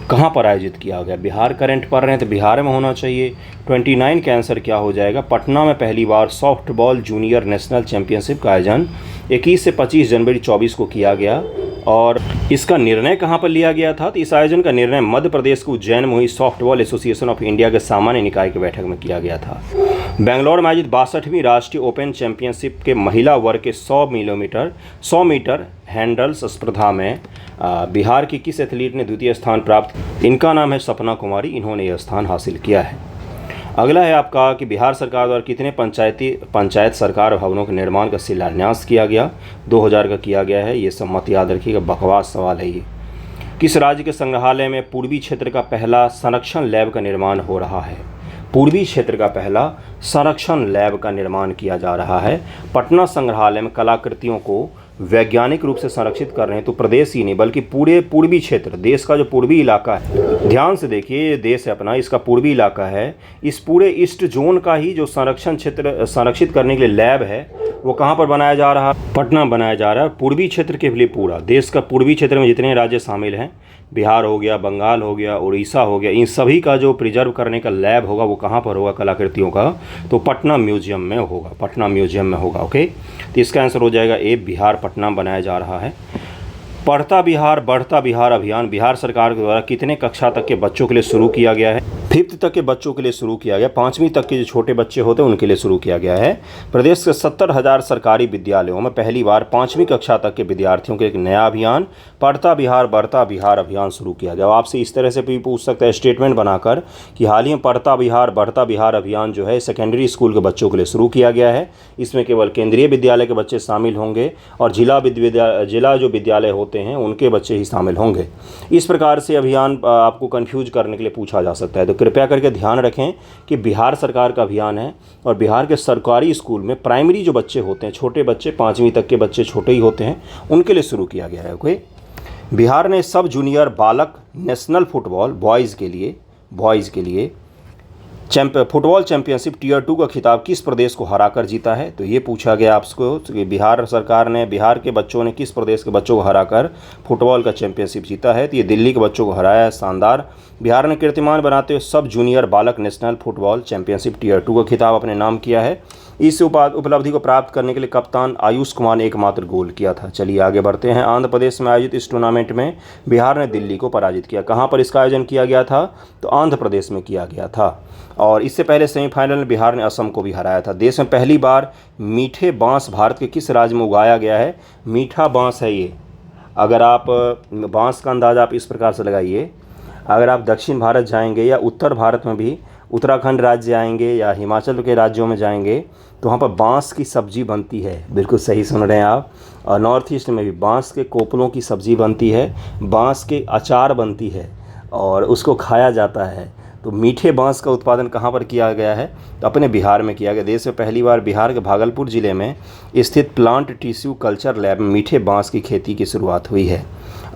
कहाँ पर आयोजित किया गया? बिहार करेंट पढ़ रहे हैं तो बिहार में होना चाहिए। 29 का आंसर क्या हो जाएगा? पटना में पहली बार सॉफ्टबॉल जूनियर नेशनल चैंपियनशिप का आयोजन 21 से 25 जनवरी 24 को किया गया। और इसका निर्णय कहाँ पर लिया गया था? तो इस आयोजन का निर्णय मध्य प्रदेश के उज्जैन में हुई सॉफ्टबॉल एसोसिएशन ऑफ इंडिया के सामान्य निकाय की बैठक में किया गया था। बेंगलोर में आयोजित 62वीं राष्ट्रीय ओपन चैंपियनशिप के महिला वर्ग के 100 मीटर हैंडल्स स्पर्धा में बिहार की किस एथलीट ने द्वितीय स्थान प्राप्त? इनका नाम है सपना कुमारी, इन्होंने यह स्थान हासिल किया है। अगला है आपका कि बिहार सरकार द्वारा कितने पंचायत सरकार भवनों के निर्माण का शिलान्यास किया गया? 2000 का किया गया है। ये सब मत याद रखिएगा, बकवास सवाल है ये। किस राज्य के संग्रहालय में पूर्वी क्षेत्र का पहला संरक्षण लैब का निर्माण हो रहा है? पूर्वी क्षेत्र का पहला संरक्षण लैब का निर्माण किया जा रहा है। पटना संग्रहालय में कलाकृतियों को वैज्ञानिक रूप से संरक्षित कर रहे हैं। तो प्रदेश ही नहीं बल्कि पूरे पूर्वी क्षेत्र, देश का जो पूर्वी इलाका है, ध्यान से देखिए, ये देश है अपना, इसका पूर्वी इलाका है, इस पूरे ईस्ट जोन का ही जो संरक्षण क्षेत्र संरक्षित करने के लिए लैब है वो कहाँ पर बनाया जा रहा है? पटना बनाया जा रहा है। पूर्वी क्षेत्र के लिए पूरा देश का पूर्वी क्षेत्र में जितने राज्य शामिल हैं, बिहार हो गया, बंगाल हो गया, उड़ीसा हो गया, इन सभी का जो प्रिजर्व करने का लैब होगा वो कहाँ पर होगा कलाकृतियों का? तो पटना म्यूजियम में होगा, पटना म्यूजियम में होगा। ओके, तो इसका आंसर हो जाएगा ए, बिहार पटना बनाया जा रहा है। पढ़ता बिहार बढ़ता बिहार अभियान बिहार सरकार के द्वारा कितने कक्षा तक के बच्चों के लिए शुरू किया गया है? 5th तक के बच्चों के लिए शुरू किया गया। 5वीं तक के जो छोटे बच्चे होते हैं उनके लिए शुरू किया गया है। प्रदेश के 70,000 सरकारी विद्यालयों में पहली बार 5वीं कक्षा तक के विद्यार्थियों के एक नया अभियान पढ़ता बिहार बढ़ता बिहार अभियान शुरू किया गया। आपसे इस तरह से भी पूछ सकता है स्टेटमेंट बनाकर कि हाल ही में पढ़ता बिहार बढ़ता बिहार अभियान जो है सेकेंडरी स्कूल के बच्चों के लिए शुरू किया गया है। इसमें केवल केंद्रीय विद्यालय के बच्चे शामिल होंगे और जिला जो विद्यालय होते हैं उनके बच्चे ही शामिल होंगे। इस प्रकार से अभियान आपको कंफ्यूज करने के लिए पूछा जा सकता है, तो कृपया करके ध्यान रखें कि बिहार सरकार का अभियान है और बिहार के सरकारी स्कूल में प्राइमरी जो बच्चे होते हैं, छोटे बच्चे, 5वीं तक के बच्चे छोटे ही होते हैं, उनके लिए शुरू किया गया है। ओके, बिहार ने सब जूनियर बालक नेशनल फुटबॉल बॉयज़ के लिए फुटबॉल चैंपियनशिप टियर 2 का खिताब किस प्रदेश को हराकर जीता है? तो ये पूछा गया आपको कि बिहार सरकार ने, बिहार के बच्चों ने किस प्रदेश के बच्चों को हराकर फुटबॉल का चैंपियनशिप जीता है? तो ये दिल्ली के बच्चों को हराया है, शानदार। बिहार ने कीर्तिमान बनाते हुए सब जूनियर बालक नेशनल फुटबॉल चैंपियनशिप टियर 2 का खिताब अपने नाम किया है। इस उपलब्धि को प्राप्त करने के लिए कप्तान आयुष कुमार ने एकमात्र गोल किया था। चलिए आगे बढ़ते हैं। आंध्र प्रदेश में आयोजित इस टूर्नामेंट में बिहार ने दिल्ली को पराजित किया। कहाँ पर इसका आयोजन किया गया था? तो आंध्र प्रदेश में किया गया था। और इससे पहले सेमीफाइनल में बिहार ने असम को भी हराया था। देश में पहली बार मीठे बांस भारत के किस राज्य में उगाया गया है? मीठा बांस है ये। अगर आप बांस का अंदाज़ा आप इस प्रकार से लगाइए, अगर आप दक्षिण भारत जाएंगे या उत्तर भारत में भी उत्तराखंड राज्य आएंगे या हिमाचल के राज्यों में जाएंगे तो वहाँ पर बांस की सब्ज़ी बनती है। बिल्कुल सही सुन रहे हैं आप। और नॉर्थ ईस्ट में भी बांस के कोपलों की सब्ज़ी बनती है, बांस के अचार बनती है और उसको खाया जाता है। तो मीठे बांस का उत्पादन कहाँ पर किया गया है? तो अपने बिहार में किया गया। देश में पहली बार बिहार के भागलपुर ज़िले में स्थित प्लांट टिश्यू कल्चर लैब में मीठे बांस की खेती की शुरुआत हुई है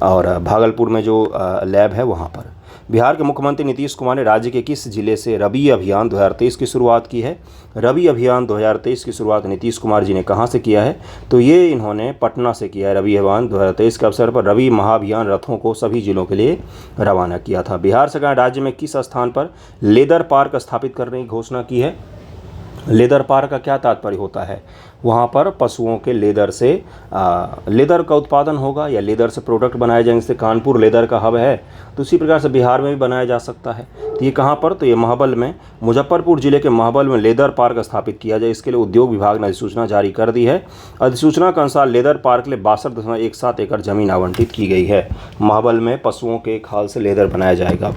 और भागलपुर में जो लैब है वहाँ पर। बिहार के मुख्यमंत्री नीतीश कुमार ने राज्य के किस जिले से रबी अभियान 2023 की शुरुआत की है? रबी अभियान 2023 की शुरुआत नीतीश कुमार जी ने कहां से किया है? तो ये इन्होंने पटना से किया है। रबी अभियान 2023 के अवसर पर रबी महाअभियान रथों को सभी जिलों के लिए रवाना किया था। बिहार सरकार राज्य में किस स्थान पर लेदर पार्क स्थापित करने की घोषणा की है? लेदर पार्क का क्या तात्पर्य होता है? वहाँ पर पशुओं के लेदर से लेदर का उत्पादन होगा या लेदर से प्रोडक्ट बनाए जाएंगे। जैसे कानपुर लेदर का हब है, तो उसी प्रकार से बिहार में भी बनाया जा सकता है। तो ये कहाँ पर? तो ये महाबल में, मुजफ्फरपुर जिले के महाबल में लेदर पार्क स्थापित किया जाए, इसके लिए उद्योग विभाग ने अधिसूचना जारी कर दी है। अधिसूचना के अनुसार लेदर पार्क के लिए 62.17 एकड़ जमीन आवंटित की गई है। महाबल में पशुओं के खाल से लेदर बनाया जाएगा।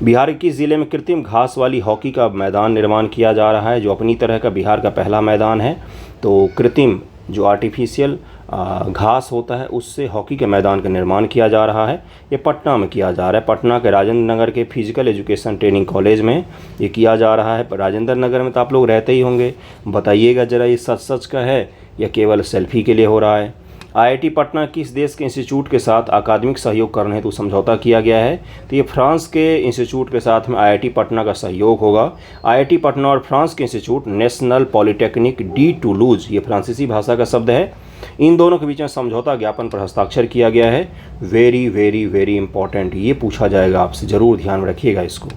बिहार के किस जिले में कृत्रिम घास वाली हॉकी का मैदान निर्माण किया जा रहा है, जो अपनी तरह का बिहार का पहला मैदान है? तो कृत्रिम जो आर्टिफिशियल घास होता है उससे हॉकी के मैदान का निर्माण किया जा रहा है। ये पटना में किया जा रहा है। पटना के राजेंद्र नगर के फिजिकल एजुकेशन ट्रेनिंग कॉलेज में ये किया जा रहा है। राजेंद्र नगर में तो आप लोग रहते ही होंगे, बताइएगा ज़रा ये सच सच का है या केवल सेल्फी के लिए हो रहा है? आईआईटी पटना किस देश के इंस्टीट्यूट के साथ अकादमिक सहयोग करने हेतु समझौता किया गया है? तो ये फ्रांस के इंस्टीट्यूट के साथ में आईआईटी पटना का सहयोग होगा। आईआईटी पटना और फ्रांस के institute national polytechnic D Toulouse, ये फ्रांसीसी भाषा का शब्द है, इन दोनों के बीच में समझौता ज्ञापन पर हस्ताक्षर किया गया है। वेरी वेरी वेरी इंपॉर्टेंट, ये पूछा जाएगा आपसे, ज़रूर ध्यान में रखिएगा इसको।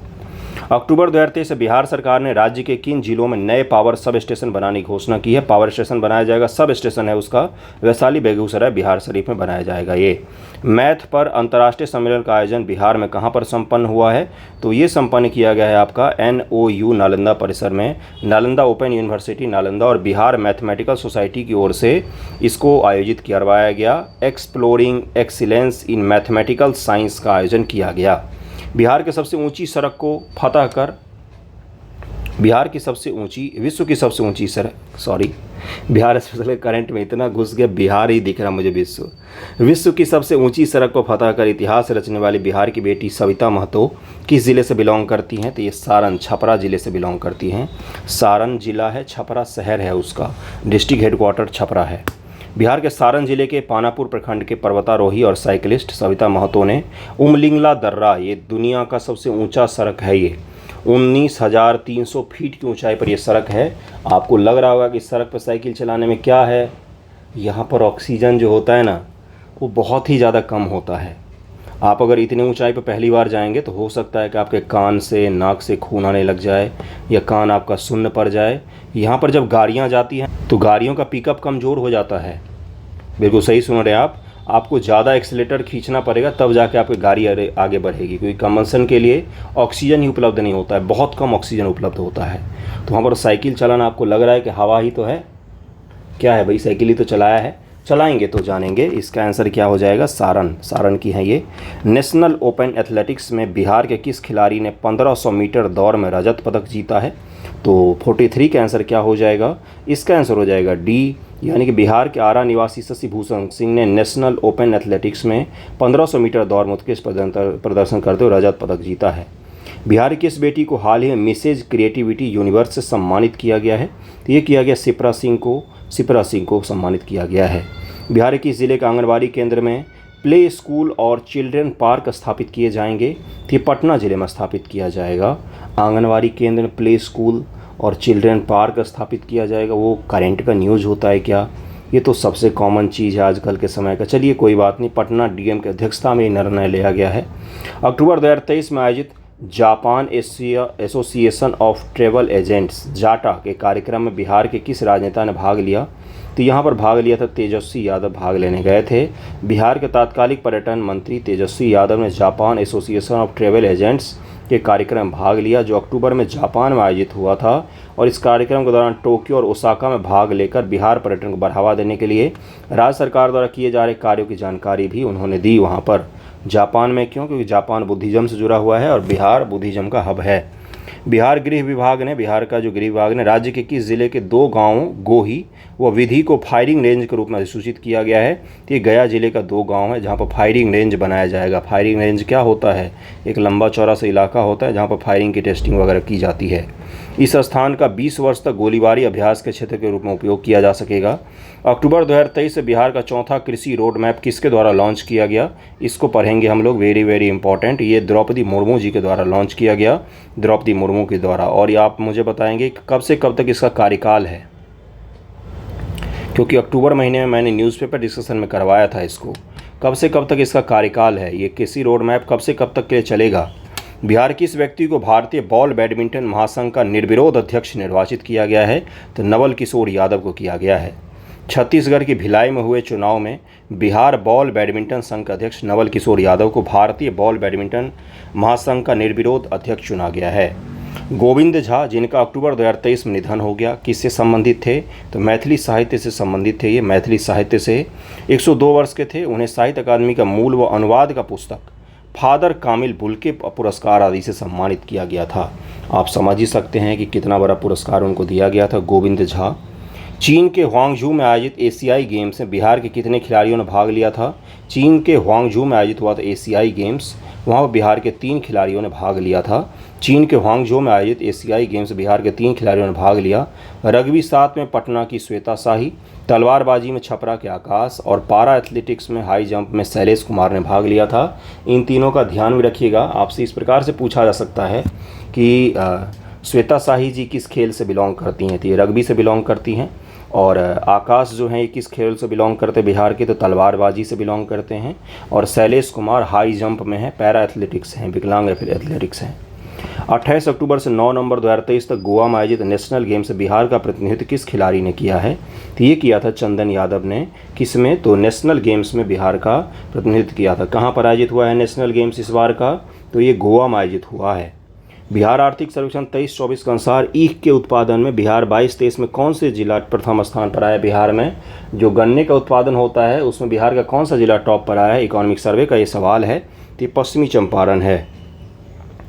अक्टूबर 2023 से बिहार सरकार ने राज्य के किन जिलों में नए पावर सब स्टेशन बनाने की घोषणा की है? पावर स्टेशन बनाया जाएगा, सब स्टेशन है उसका, वैशाली, बेगूसराय, बिहार शरीफ में बनाया जाएगा। ये मैथ पर अंतर्राष्ट्रीय सम्मेलन का आयोजन बिहार में कहाँ पर संपन्न हुआ है? तो ये संपन्न किया गया है आपका NOU नालंदा परिसर में। नालंदा ओपन यूनिवर्सिटी नालंदा और बिहार मैथमेटिकल सोसाइटी की ओर से इसको आयोजित करवाया गया। Exploring excellence in mathematical science का आयोजन किया गया। बिहार की सबसे ऊंची सड़क को फतह कर, बिहार की सबसे ऊंची, विश्व की सबसे ऊंची सड़क, बिहार स्पेशल करंट में इतना घुस गया, बिहार ही दिख रहा मुझे। विश्व की सबसे ऊंची सड़क को फतह कर इतिहास रचने वाली बिहार की बेटी सविता महतो किस ज़िले से बिलोंग करती हैं? तो ये सारण, छपरा ज़िले से बिलोंग करती हैं। सारण जिला है, छपरा शहर है उसका, डिस्ट्रिक्ट हेडक्वार्टर छपरा है। बिहार के सारण जिले के पानापुर प्रखंड के पर्वतारोही और साइकिलिस्ट सविता महतो ने उमलिंगला दर्रा, ये दुनिया का सबसे ऊंचा सड़क है, ये 19,300 फीट की ऊंचाई पर ये सड़क है। आपको लग रहा होगा कि सड़क पर साइकिल चलाने में क्या है, यहाँ पर ऑक्सीजन जो होता है ना, वो बहुत ही ज़्यादा कम होता है। आप अगर इतनी ऊंचाई पर पहली बार जाएंगे तो हो सकता है कि आपके कान से, नाक से खून आने लग जाए या कान आपका सुन्न पड़ जाए। यहाँ पर जब गाड़ियाँ जाती हैं तो गाड़ियों का पिकअप कमज़ोर हो जाता है। बिल्कुल सही सुन रहे हैं आप, आपको ज़्यादा एक्सीलेटर खींचना पड़ेगा तब जाके आपकी गाड़ी आगे बढ़ेगी, क्योंकि कंबंशन के लिए ऑक्सीजन ही उपलब्ध नहीं होता है, बहुत कम ऑक्सीजन उपलब्ध होता है। तो वहाँ पर साइकिल चलाना आपको लग रहा है कि हवा ही तो है, क्या है भाई, साइकिल ही तो चलाया है, चलाएंगे तो जानेंगे। इसका आंसर क्या हो जाएगा? सारण की है ये। नेशनल ओपन एथलेटिक्स में बिहार के किस खिलाड़ी ने 1500 मीटर दौड़ में रजत पदक जीता है? तो 43 का आंसर क्या हो जाएगा? इसका आंसर हो जाएगा डी, यानी कि बिहार के आरा निवासी शशि भूषण सिंह ने नेशनल ओपन एथलेटिक्स में 1500 मीटर दौड़ में उत्कृष्ट प्रदर्शन करते हुए रजत पदक जीता है। बिहार की किस बेटी को हाल ही में मिसेज क्रिएटिविटी यूनिवर्स से सम्मानित किया गया है? तो ये किया गया शिप्रा सिंह को सम्मानित किया गया है। बिहार के ज़िले के आंगनबाड़ी केंद्र में प्ले स्कूल और चिल्ड्रेन पार्क स्थापित किए जाएंगे? तो ये पटना ज़िले में स्थापित किया जाएगा। आंगनबाड़ी केंद्र में प्ले स्कूल और चिल्ड्रेन पार्क स्थापित किया जाएगा। वो करंट का न्यूज़ होता है क्या? ये तो सबसे कॉमन चीज़ है आजकल के समय का। चलिए कोई बात नहीं, पटना डीएम की अध्यक्षता में ये निर्णय लिया गया है। अक्टूबर 2023 में आयोजित Japan association of travel agents जाटा के कार्यक्रम में बिहार के किस राजनेता ने भाग लिया? तो यहाँ पर भाग लिया था तेजस्वी यादव, भाग लेने गए थे। बिहार के तत्कालीन पर्यटन मंत्री तेजस्वी यादव ने Japan association of travel agents के कार्यक्रम में भाग लिया, जो अक्टूबर में जापान में आयोजित हुआ था। और इस कार्यक्रम के दौरान टोक्यो और ओसाका में भाग लेकर बिहार पर्यटन को बढ़ावा देने के लिए राज्य सरकार द्वारा किए जा रहे कार्यों की जानकारी भी उन्होंने दी वहाँ पर। जापान में क्यों? क्योंकि जापान बुद्धिज़्म से जुड़ा हुआ है और बिहार बुद्धिज़्म का हब है। बिहार का जो गृह विभाग ने राज्य के किस जिले के 2 गांवों गोही व विधि को फायरिंग रेंज के रूप में अधिसूचित किया गया है? तो ये गया जिले का 2 गांव है जहां पर फायरिंग रेंज बनाया जाएगा। फायरिंग रेंज क्या होता है? एक लंबा चौड़ा सा इलाका होता है जहां पर फायरिंग की टेस्टिंग वगैरह की जाती है। इस स्थान का 20 वर्ष तक गोलीबारी अभ्यास के क्षेत्र के रूप में उपयोग किया जा सकेगा। अक्टूबर 2023 से बिहार का चौथा कृषि रोड मैप किसके द्वारा लॉन्च किया गया, इसको पढ़ेंगे हम लोग, वेरी वेरी इंपॉर्टेंट। ये द्रौपदी मुर्मू जी के द्वारा लॉन्च किया गया, द्रौपदी मुर्मू के द्वारा। और ये आप मुझे बताएंगे कि कब से कब तक इसका कार्यकाल है, क्योंकि अक्टूबर महीने में मैंने न्यूज़पेपर डिस्कशन में करवाया था इसको। कब से कब तक इसका कार्यकाल है, ये कृषि रोड मैप कब से कब तक के लिए चलेगा। बिहार के इस व्यक्ति को भारतीय बॉल बैडमिंटन महासंघ का निर्विरोध अध्यक्ष निर्वाचित किया गया है, तो नवल किशोर यादव को किया गया है। छत्तीसगढ़ की भिलाई में हुए चुनाव में बिहार बॉल बैडमिंटन संघ के अध्यक्ष नवल किशोर यादव को भारतीय बॉल बैडमिंटन महासंघ का निर्विरोध अध्यक्ष चुना गया है। गोविंद झा, जिनका अक्टूबर 2023 में निधन हो गया, किससे संबंधित थे, तो मैथिली साहित्य से संबंधित थे। ये मैथिली साहित्य से 102 वर्ष के थे। उन्हें साहित्य अकादमी का मूल व अनुवाद का पुस्तक फादर कामिल बुल्के पुरस्कार आदि से सम्मानित किया गया था। आप समझ ही सकते हैं कि कितना बड़ा पुरस्कार उनको दिया गया था, गोविंद झा। चीन के हुआंगझू में आयोजित एशियाई गेम्स में बिहार के कितने खिलाड़ियों ने भाग लिया था। चीन के हुआंगझू में आयोजित हुआ था एशियाई गेम्स, वहाँ पर बिहार के 3 खिलाड़ियों ने भाग लिया था। चीन के हुआंगझू में आयोजित एशियाई गेम्स बिहार के 3 खिलाड़ियों ने भाग लिया। रग्बी 7 में पटना की श्वेता शाही, तलवारबाजी में छपरा के आकाश और पारा एथलेटिक्स में हाई जंप में शैलेश कुमार ने भाग लिया था। इन तीनों का ध्यान भी रखिएगा। आपसे इस प्रकार से पूछा जा सकता है कि श्वेता शाही जी किस खेल से बिलोंग करती हैं, तो ये रग्बी से बिलोंग करती हैं। और आकाश जो हैं ये किस खेल से बिलोंग करते हैं बिहार के, तो तलवारबाजी से बिलोंग करते हैं। और शैलेश कुमार हाई जंप में हैं, पैरा एथलेटिक्स हैं, विकलांग एथलेटिक्स हैं। 28 अक्टूबर से 9 नवंबर 2023 तक गोवा में आयोजित नेशनल गेम्स से बिहार का प्रतिनिधित्व किस खिलाड़ी ने किया है, तो ये किया था चंदन यादव ने। किसमें, तो नेशनल गेम्स में बिहार का प्रतिनिधित्व किया था। कहाँ पर आयोजित हुआ है नेशनल गेम्स इस बार का, तो ये गोवा में आयोजित हुआ है। बिहार आर्थिक सर्वेक्षण 23-24 के अनुसार ईख के उत्पादन में बिहार 22-23 में कौन से जिला प्रथम स्थान पर आया। बिहार में जो गन्ने का उत्पादन होता है उसमें बिहार का कौन सा जिला टॉप पर आया है, इकोनॉमिक सर्वे का ये सवाल है। तो ये पश्चिमी चंपारण है।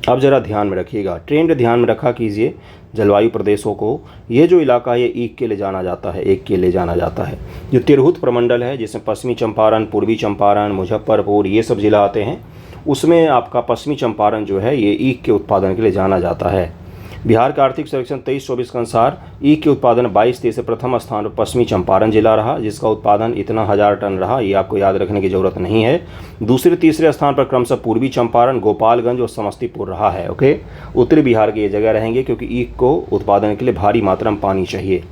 अब ज़रा ध्यान में रखिएगा, ट्रेंड ध्यान में रखा कीजिए जलवायु प्रदेशों को। ये जो इलाका है ये ईख के लिए जाना जाता है, एक के लिए जाना जाता है। जो तिरहुत प्रमंडल है जिसमें पश्चिमी चंपारण, पूर्वी चंपारण, मुजफ्फरपुर ये सब जिला आते हैं, उसमें आपका पश्चिमी चंपारण जो है ये ईख के उत्पादन के लिए जाना जाता है। बिहार का आर्थिक सर्वेक्षण 23-24 के अनुसार ईख के उत्पादन 22-23 से प्रथम स्थान पर पश्चिमी चंपारण जिला रहा, जिसका उत्पादन इतना 1000 टन रहा। ये आपको याद रखने की ज़रूरत नहीं है। दूसरे तीसरे स्थान पर क्रमशः पूर्वी चंपारण, गोपालगंज और समस्तीपुर रहा है। ओके, उत्तरी बिहार की ये जगह रहेंगे क्योंकि ईख को उत्पादन के लिए भारी मात्रा में पानी चाहिए।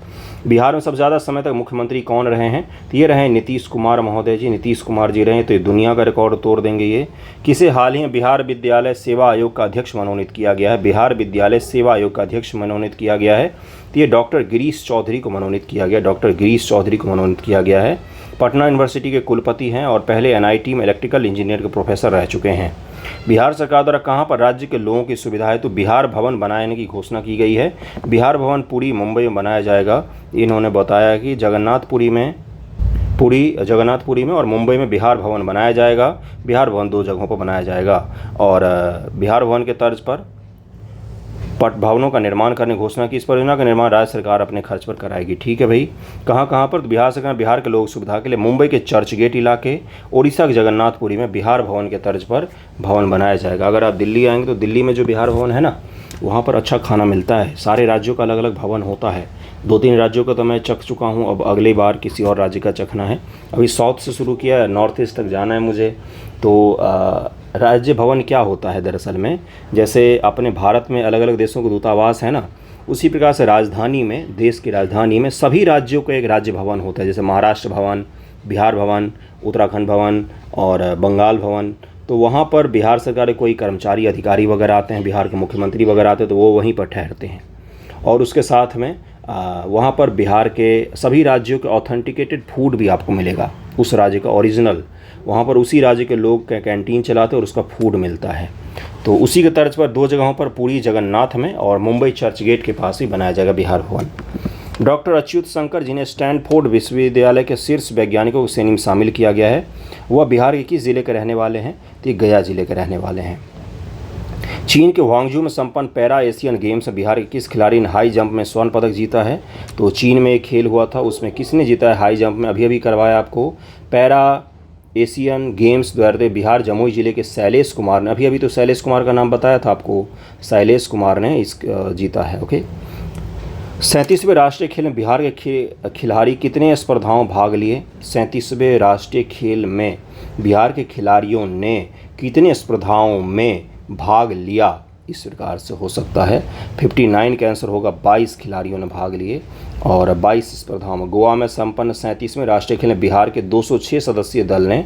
बिहार में सबसे ज़्यादा समय तक मुख्यमंत्री कौन रहे हैं, तो ये रहे नीतीश कुमार महोदय जी। नीतीश कुमार जी रहे तो ये दुनिया का रिकॉर्ड तोड़ देंगे ये। किसे हाल ही में बिहार विद्यालय सेवा आयोग का अध्यक्ष मनोनीत किया गया है, बिहार विद्यालय सेवा आयोग का अध्यक्ष मनोनीत किया गया है, तो ये डॉक्टर गिरीश चौधरी को मनोनीत किया गया, डॉक्टर गिरीश चौधरी को मनोनीत किया गया है। पटना यूनिवर्सिटी के कुलपति हैं और पहले NIT में इलेक्ट्रिकल इंजीनियर के प्रोफेसर रह चुके हैं। बिहार सरकार द्वारा कहाँ पर राज्य के लोगों की सुविधा है, तो बिहार भवन बनाने की घोषणा की गई है। बिहार भवन पुरी मुंबई में बनाया जाएगा। इन्होंने बताया कि जगन्नाथपुरी में और मुंबई में बिहार भवन बनाया जाएगा। बिहार भवन 2 जगहों पर बनाया जाएगा और बिहार भवन के तर्ज पर पट भवनों का निर्माण करने की घोषणा की। इस परियोजना का निर्माण राज्य सरकार अपने खर्च पर कराएगी। ठीक है भाई, कहाँ पर, तो बिहार सरकार बिहार के लोक सुविधा के लिए मुंबई के चर्च गेट इलाके, उड़ीसा के जगन्नाथपुरी में बिहार भवन के तर्ज पर भवन बनाया जाएगा। अगर आप दिल्ली आएंगे तो दिल्ली में जो बिहार भवन है ना, वहाँ पर अच्छा खाना मिलता है। सारे राज्यों का अलग अलग भवन होता है। 2-3 राज्यों का तो मैं चख चुका हूँ, अब अगली बार किसी और राज्य का चखना है। अभी साउथ से शुरू किया है, नॉर्थ ईस्ट तक जाना है मुझे। तो राज्य भवन क्या होता है दरअसल में, जैसे अपने भारत में अलग अलग देशों के दूतावास है ना, उसी प्रकार से राजधानी में, देश की राजधानी में सभी राज्यों का एक राज्य भवन होता है। जैसे महाराष्ट्र भवन, बिहार भवन, उत्तराखंड भवन और बंगाल भवन। तो वहाँ पर बिहार सरकार के कोई कर्मचारी अधिकारी वगैरह आते हैं, बिहार के मुख्यमंत्री वगैरह आते हैं, तो वो वहीं पर ठहरते हैं। और उसके साथ में वहाँ पर बिहार के सभी राज्यों के ऑथेंटिकेटेड फूड भी आपको मिलेगा, उस राज्य का ओरिजिनल। वहाँ पर उसी राज्य के लोग कैंटीन चलाते हैं और उसका फूड मिलता है। तो उसी के तर्ज पर 2 जगहों पर, पूरी जगन्नाथ में और मुंबई चर्च गेट के पास ही बनाया जाएगा बिहार भवन। डॉक्टर अच्युत शंकर, जिन्हें स्टैनफोर्ड विश्वविद्यालय के शीर्ष वैज्ञानिकों की श्रेणी में शामिल किया गया है, वह बिहार के किस जिले के रहने वाले हैं, तो ये गया जिले के रहने वाले हैं। चीन के हुआंगझू में संपन्न पैरा एशियन गेम्स में बिहार के किस खिलाड़ी ने हाई जंप में स्वर्ण पदक जीता है, तो चीन में एक खेल हुआ था, उसमें किसने जीता है हाई जंप में, अभी करवाया आपको। Para Asian games 2023 Bihar Jamui जिले के शैलेश कुमार ने, अभी तो शैलेश कुमार का नाम बताया था आपको, शैलेश कुमार ने इस जीता है। ओके। 37वें राष्ट्रीय खेल में बिहार के खिलाड़ी कितने स्पर्धाओं भाग लिए? 37वें राष्ट्रीय खेल में बिहार के खिलाड़ियों ने कितने स्पर्धाओं में भाग लिया? इस प्रकार से हो सकता है 59 का आंसर होगा। 22 खिलाड़ियों ने भाग लिए और 22 स्पर्धाओं में। गोवा में संपन्न 37वें राष्ट्रीय खेल में बिहार के 206 सदस्यीय दल ने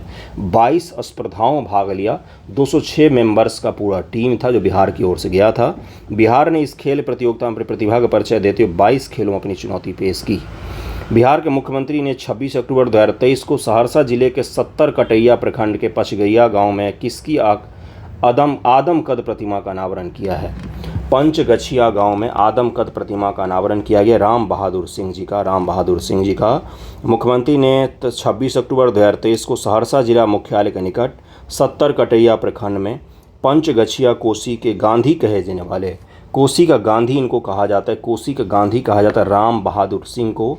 22 स्पर्धाओं में भाग लिया। 206 मेंबर्स का पूरा टीम था जो बिहार की ओर से गया था। बिहार ने इस खेल प्रतियोगिता में अपनी प्रतिभा का परिचय देते हुए 22 खेलों में अपनी चुनौती पेश की। बिहार के मुख्यमंत्री ने 26 अक्टूबर 2023 को सहरसा जिले के 70 कटैया प्रखंड के पचगैया गाँव में किसकी आदम कद प्रतिमा का अनावरण किया है? पंचगछिया गांव में आदम कद प्रतिमा का अनावरण किया गया राम बहादुर सिंह जी का। मुख्यमंत्री ने 26 अक्टूबर 2023 को सहरसा जिला मुख्यालय के निकट 70 कटैया प्रखंड में पंचगछिया कोसी के गांधी कहे जाने वाले, कोसी का गांधी इनको कहा जाता है, कोसी का गांधी कहा जाता है राम बहादुर सिंह को,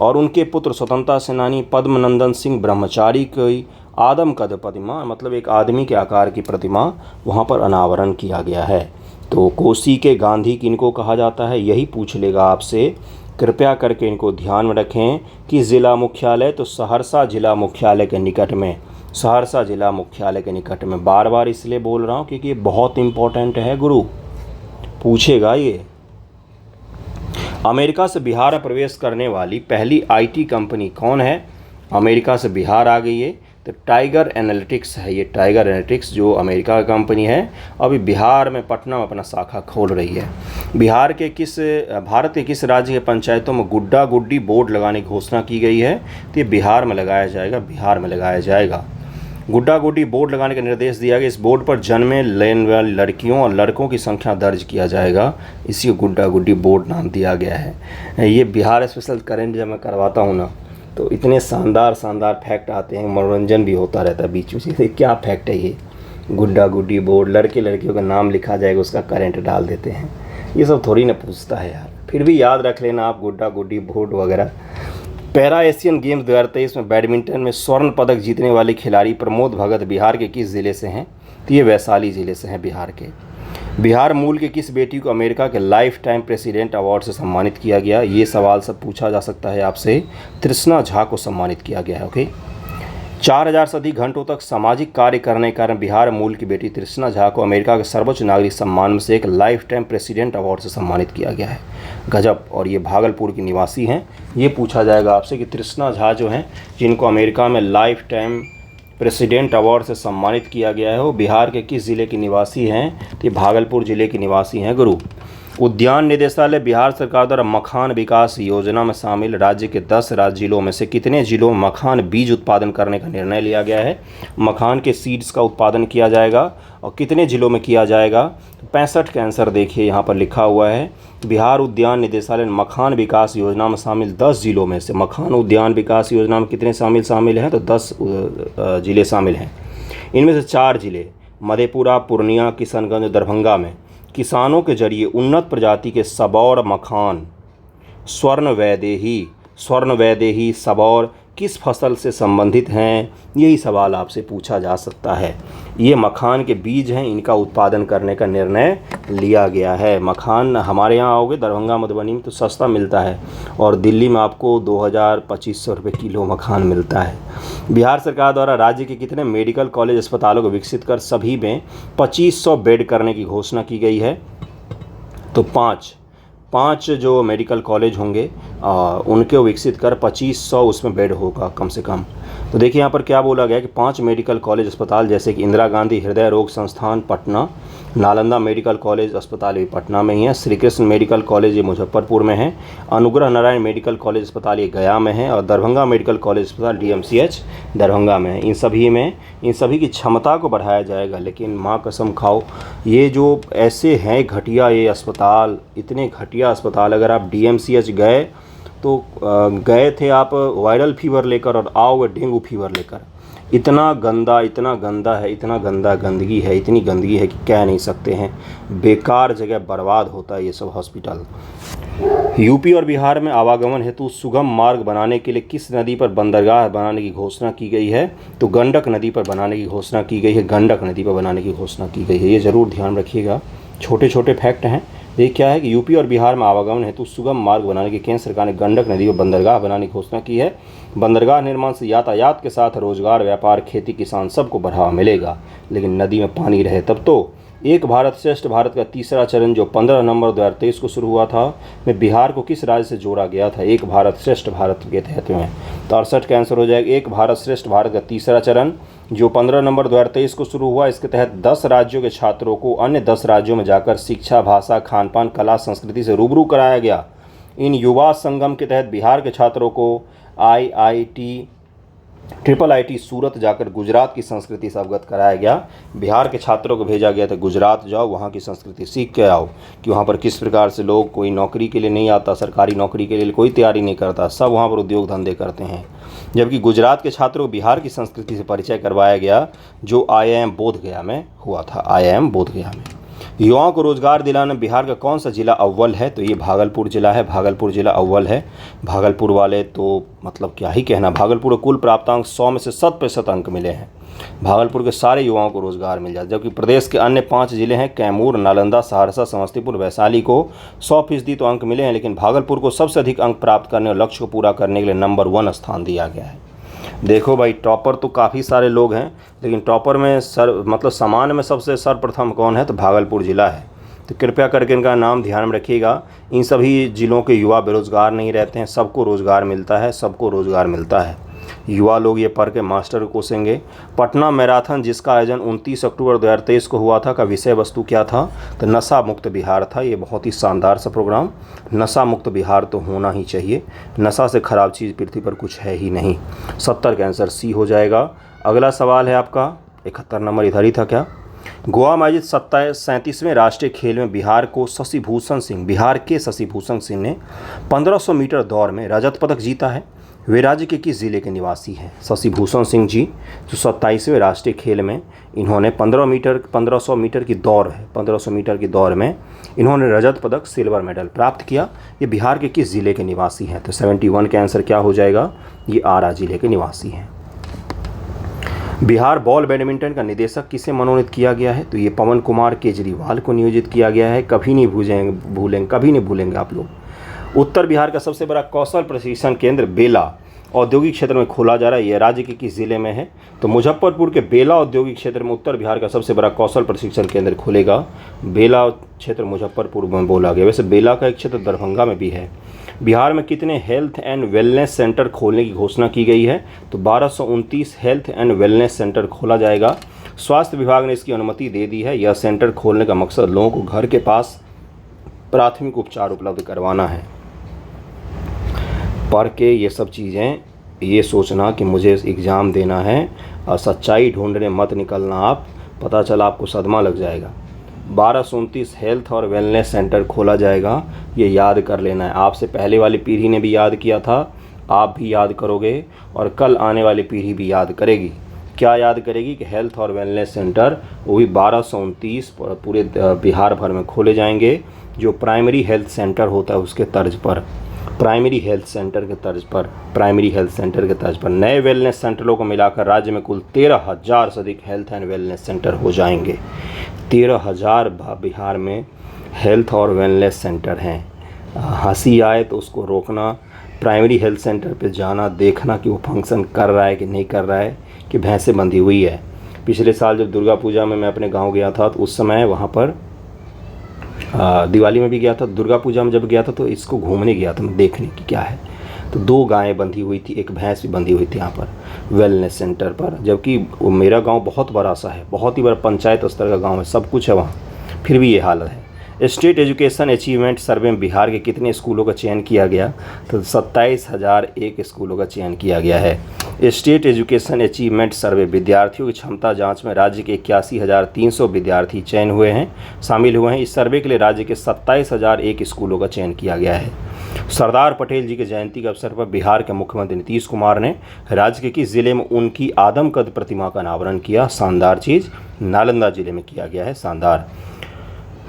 और उनके पुत्र स्वतंत्रता सेनानी पद्मनंदन सिंह ब्रह्मचारी की आदम कद प्रतिमा, मतलब एक आदमी के आकार की प्रतिमा वहाँ पर अनावरण किया गया है। तो कोसी के गांधी किनको कहा जाता है, यही पूछ लेगा आपसे। कृपया करके इनको ध्यान में रखें कि ज़िला मुख्यालय तो सहरसा जिला मुख्यालय के निकट में, सहरसा जिला मुख्यालय के निकट में। बार बार इसलिए बोल रहा हूँ क्योंकि ये बहुत इम्पोर्टेंट है गुरु, पूछेगा ये। अमेरिका से बिहार में प्रवेश करने वाली पहली आईटी कंपनी कौन है? अमेरिका से बिहार आ गई है तो टाइगर एनालिटिक्स है। ये टाइगर एनालिटिक्स जो अमेरिका की कंपनी है अभी बिहार में पटना में अपना शाखा खोल रही है। भारत के किस राज्य के पंचायतों में गुड्डा गुड्डी बोर्ड लगाने की घोषणा की गई है? तो ये बिहार में लगाया जाएगा। गुड्डा गुड्डी बोर्ड लगाने का निर्देश दिया गया। इस बोर्ड पर जन्मे लेने वाली लड़कियों और लड़कों की संख्या दर्ज किया जाएगा, इसी को गुड्डा गुड्डी बोर्ड नाम दिया गया है। ये बिहार स्पेशल करंट जब मैं करवाता हूँ ना तो इतने शानदार फैक्ट आते हैं, मनोरंजन भी होता रहता है बीच में। क्या फैक्ट है ये? गुड्डा गुड्डी बोर्ड, लड़के लड़कियों का नाम लिखा जाएगा, उसका करंट डाल देते हैं। ये सब थोड़ी ना पूछता है यार, फिर भी याद रख लेना आप गुड्डा गुड्डी बोर्ड वगैरह। पैरा एशियन गेम्स 2023 में बैडमिंटन में स्वर्ण पदक जीतने वाले खिलाड़ी प्रमोद भगत बिहार के किस ज़िले से हैं? तो ये वैशाली ज़िले से हैं बिहार के। बिहार मूल के किस बेटी को अमेरिका के लाइफ टाइम प्रेसिडेंट अवार्ड से सम्मानित किया गया? ये सवाल सब पूछा जा सकता है आपसे। तृष्णा झा को सम्मानित किया गया है। ओके। 4000 से अधिक घंटों तक सामाजिक कार्य करने के कारण बिहार मूल की बेटी तृष्णा झा को अमेरिका के सर्वोच्च नागरिक सम्मान में से एक लाइफ टाइम प्रेसिडेंट अवार्ड से सम्मानित किया गया है। गजब। और ये भागलपुर की निवासी हैं। ये पूछा जाएगा आपसे कि तृष्णा झा जो हैं जिनको अमेरिका में लाइफ टाइम प्रेसिडेंट अवार्ड से सम्मानित किया गया है वो बिहार के किस ज़िले के निवासी हैं? तो ये भागलपुर ज़िले के निवासी हैं गुरु। उद्यान निदेशालय बिहार सरकार द्वारा मखान विकास योजना में शामिल राज्य के 10 जिलों में से कितने जिलों में मखान बीज उत्पादन करने का निर्णय लिया गया है? मखान के सीड्स का उत्पादन किया जाएगा और कितने जिलों में किया जाएगा? 65 का आंसर देखिए यहाँ पर लिखा हुआ है। बिहार उद्यान निदेशालय मखान विकास योजना में शामिल 10 जिलों में से, मखान उद्यान विकास योजना में कितने शामिल हैं? तो 10 जिले शामिल हैं। इनमें से 4 जिले मधेपुरा, पूर्णिया, किशनगंज, दरभंगा में किसानों के जरिए उन्नत प्रजाति के सबौर मखान स्वर्ण वैदेही सबौर किस फसल से संबंधित हैं? यही सवाल आपसे पूछा जा सकता है। ये मखान के बीज हैं, इनका उत्पादन करने का निर्णय लिया गया है। मखान हमारे यहाँ आओगे दरभंगा मधुबनी में तो सस्ता मिलता है और दिल्ली में आपको 2000-2500 रुपये किलो मखान मिलता है। बिहार सरकार द्वारा राज्य के कितने मेडिकल कॉलेज अस्पतालों को विकसित कर सभी में 2500 बेड करने की घोषणा की गई है? तो 5 जो मेडिकल कॉलेज होंगे उनके विकसित कर 2500 उसमें बेड होगा कम से कम। तो देखिए यहाँ पर क्या बोला गया कि 5 मेडिकल कॉलेज अस्पताल जैसे कि इंदिरा गांधी हृदय रोग संस्थान पटना, नालंदा मेडिकल कॉलेज अस्पताल भी पटना में ही है, श्री कृष्ण मेडिकल कॉलेज ये मुजफ्फरपुर में है, अनुग्रह नारायण मेडिकल कॉलेज अस्पताल ये गया में है और दरभंगा मेडिकल कॉलेज अस्पताल DMCH दरभंगा में है। इन सभी की क्षमता को बढ़ाया जाएगा। लेकिन माँ कसम खाओ ये जो ऐसे हैं घटिया ये अस्पताल, इतने घटिया अस्पताल, अगर आप DMCH गए तो गए थे आप वायरल फीवर लेकर और आओगे डेंगू फीवर लेकर। इतना गंदा है, इतना गंदगी है, इतनी गंदगी है कि कह नहीं सकते हैं। बेकार जगह बर्बाद होता है ये सब हॉस्पिटल। यूपी और बिहार में आवागमन हेतु सुगम मार्ग बनाने के लिए किस नदी पर बंदरगाह बनाने की घोषणा की गई है? तो गंडक नदी पर बनाने की घोषणा की गई है, गंडक नदी पर बनाने की घोषणा की गई है। ये ज़रूर ध्यान रखिएगा, छोटे छोटे फैक्ट हैं। ये क्या है कि यूपी और बिहार में आवागमन हेतु सुगम मार्ग बनाने की केंद्र सरकार ने गंडक नदी पर बंदरगाह बनाने की घोषणा की है। बंदरगाह निर्माण से यातायात के साथ रोजगार, व्यापार, खेती, किसान सबको बढ़ावा मिलेगा। लेकिन नदी में पानी रहे तब तो। एक भारत श्रेष्ठ भारत का तीसरा चरण जो 15 नवंबर 2023 को शुरू हुआ था, में बिहार को किस राज्य से जोड़ा गया था? एक भारत श्रेष्ठ भारत के तहत में। तो 68 का आंसर हो जाएगा एक भारत श्रेष्ठ भारत का तीसरा चरण जो 15 नवंबर 2023 को शुरू हुआ। इसके तहत 10 राज्यों के छात्रों को अन्य 10 राज्यों में जाकर शिक्षा, भाषा, खान पान, कला, संस्कृति से रूबरू कराया गया। इन युवा संगम के तहत बिहार के छात्रों को IIT सूरत जाकर गुजरात की संस्कृति से अवगत कराया गया। बिहार के छात्रों को भेजा गया था गुजरात जाओ, वहाँ की संस्कृति सीख के आओ कि वहाँ पर किस प्रकार से लोग, कोई नौकरी के लिए नहीं आता, सरकारी नौकरी के लिए कोई तैयारी नहीं करता, सब वहाँ पर उद्योग धंधे करते हैं। जबकि गुजरात के छात्रों को बिहार की संस्कृति से परिचय करवाया गया जो IIM बोधगया में हुआ था, IIM बोधगया में। युवाओं को रोजगार दिलाने में बिहार का कौन सा जिला अव्वल है? तो ये भागलपुर जिला है, भागलपुर जिला अव्वल है। भागलपुर वाले तो मतलब क्या ही कहना, भागलपुर को कुल प्राप्तांक 100 में से 100% अंक मिले हैं। भागलपुर के सारे युवाओं को रोजगार मिल जाता। जबकि प्रदेश के अन्य 5 जिले हैं कैमूर, नालंदा, सहरसा, समस्तीपुर, वैशाली को 100% तो अंक मिले हैं, लेकिन भागलपुर को सबसे अधिक अंक प्राप्त करने और लक्ष्य को पूरा करने के लिए नंबर 1 स्थान दिया गया है। देखो भाई, टॉपर तो काफ़ी सारे लोग हैं, लेकिन टॉपर में सामान्य में सबसे सर्वप्रथम कौन है? तो भागलपुर जिला है। तो कृपया करके इनका नाम ध्यान में रखिएगा। इन सभी जिलों के युवा बेरोजगार नहीं रहते हैं, सबको रोज़गार मिलता है, सबको रोज़गार मिलता है। युवा लोग ये पढ़ के मास्टर कोसेंगे। पटना मैराथन जिसका आयोजन 29 अक्टूबर 2023 को हुआ था, का विषय वस्तु क्या था? तो नशा मुक्त बिहार था। ये बहुत ही शानदार सा प्रोग्राम। नशा मुक्त बिहार तो होना ही चाहिए, नशा से ख़राब चीज़ पृथ्वी पर कुछ है ही नहीं। 70 का आंसर सी हो जाएगा। अगला सवाल है आपका 71 नंबर, इधर ही था क्या? गोवा में आयोजित 37वें राष्ट्रीय खेल में बिहार के शशि भूषण सिंह ने 1500 मीटर दौड़ में रजत पदक जीता है। वे राज्य के किस जिले के निवासी हैं? शशि भूषण सिंह जी जो 27वें राष्ट्रीय खेल में इन्होंने 1500 मीटर की दौड़ है, 1500 मीटर की दौड़ में इन्होंने रजत पदक, सिल्वर मेडल प्राप्त किया। ये बिहार के किस जिले के निवासी हैं? तो 71 का आंसर क्या हो जाएगा? ये आरा जिले के निवासी हैं। बिहार बॉल बैडमिंटन का निदेशक किसे मनोनीत किया गया है? तो ये पवन कुमार केजरीवाल को नियोजित किया गया है। कभी नहीं भूलेंगे आप लोग। उत्तर बिहार का सबसे बड़ा कौशल प्रशिक्षण केंद्र बेला औद्योगिक क्षेत्र में खोला जा रहा है। यह राज्य के किस जिले में है? तो मुजफ्फरपुर के बेला औद्योगिक क्षेत्र में उत्तर बिहार का सबसे बड़ा कौशल प्रशिक्षण केंद्र खुलेगा। बेला क्षेत्र मुजफ्फरपुर में बोला गया। वैसे बेला का एक क्षेत्र दरभंगा में भी है। बिहार में कितने हेल्थ एंड वेलनेस सेंटर खोलने की घोषणा की गई है? तो 1229 हेल्थ एंड वेलनेस सेंटर खोला जाएगा। स्वास्थ्य विभाग ने इसकी अनुमति दे दी है। यह सेंटर खोलने का मकसद लोगों को घर के पास प्राथमिक उपचार उपलब्ध करवाना है। पढ़ के ये सब चीज़ें ये सोचना कि मुझे एग्ज़ाम देना है और सच्चाई ढूंढने मत निकलना आप, पता चला आपको सदमा लग जाएगा। 1229 हेल्थ और वेलनेस सेंटर खोला जाएगा, ये याद कर लेना है। आपसे पहले वाली पीढ़ी ने भी याद किया था, आप भी याद करोगे और कल आने वाली पीढ़ी भी याद करेगी। क्या याद करेगी कि हेल्थ और वेलनेस सेंटर वो भी 1229 पूरे बिहार भर में खोले जाएंगे, जो प्राइमरी हेल्थ सेंटर होता है उसके तर्ज पर, प्राइमरी हेल्थ सेंटर के तर्ज पर नए वेलनेस सेंटरों को मिलाकर राज्य में कुल 13,000 से अधिक हेल्थ एंड वेलनेस सेंटर हो जाएंगे। 13,000 बिहार में हेल्थ और वेलनेस सेंटर हैं। हंसी आए तो उसको रोकना, प्राइमरी हेल्थ सेंटर पे जाना, देखना कि वो फंक्शन कर रहा है कि नहीं कर रहा है, कि भैंसें बंधी हुई है। पिछले साल जब दुर्गा पूजा में मैं अपने गाँव गया था तो उस समय वहाँ पर दिवाली में भी गया था, दुर्गा पूजा में जब गया था तो इसको घूमने गया था मैं देखने की क्या है। तो 2 गायें बंधी हुई थी, एक भैंस भी बंधी हुई थी यहाँ पर वेलनेस सेंटर पर। जबकि मेरा गांव बहुत बड़ा सा है, बहुत ही बड़ा पंचायत स्तर का गांव है, सब कुछ है वहाँ, फिर भी ये हालत है। स्टेट एजुकेशन अचीवमेंट सर्वे में बिहार के कितने स्कूलों का चयन किया गया? तो 27,001 स्कूलों का चयन किया गया है। स्टेट एजुकेशन अचीवमेंट सर्वे विद्यार्थियों की क्षमता जांच में राज्य के 81,300 विद्यार्थी शामिल हुए हैं। इस सर्वे के लिए राज्य के 27,001 स्कूलों का चयन किया गया है। सरदार पटेल जी के जयंती के अवसर पर बिहार के मुख्यमंत्री नीतीश कुमार ने राज्य के किस जिले में उनकी आदमकद प्रतिमा का अनावरण किया? शानदार चीज़, नालंदा जिले में किया गया है, शानदार।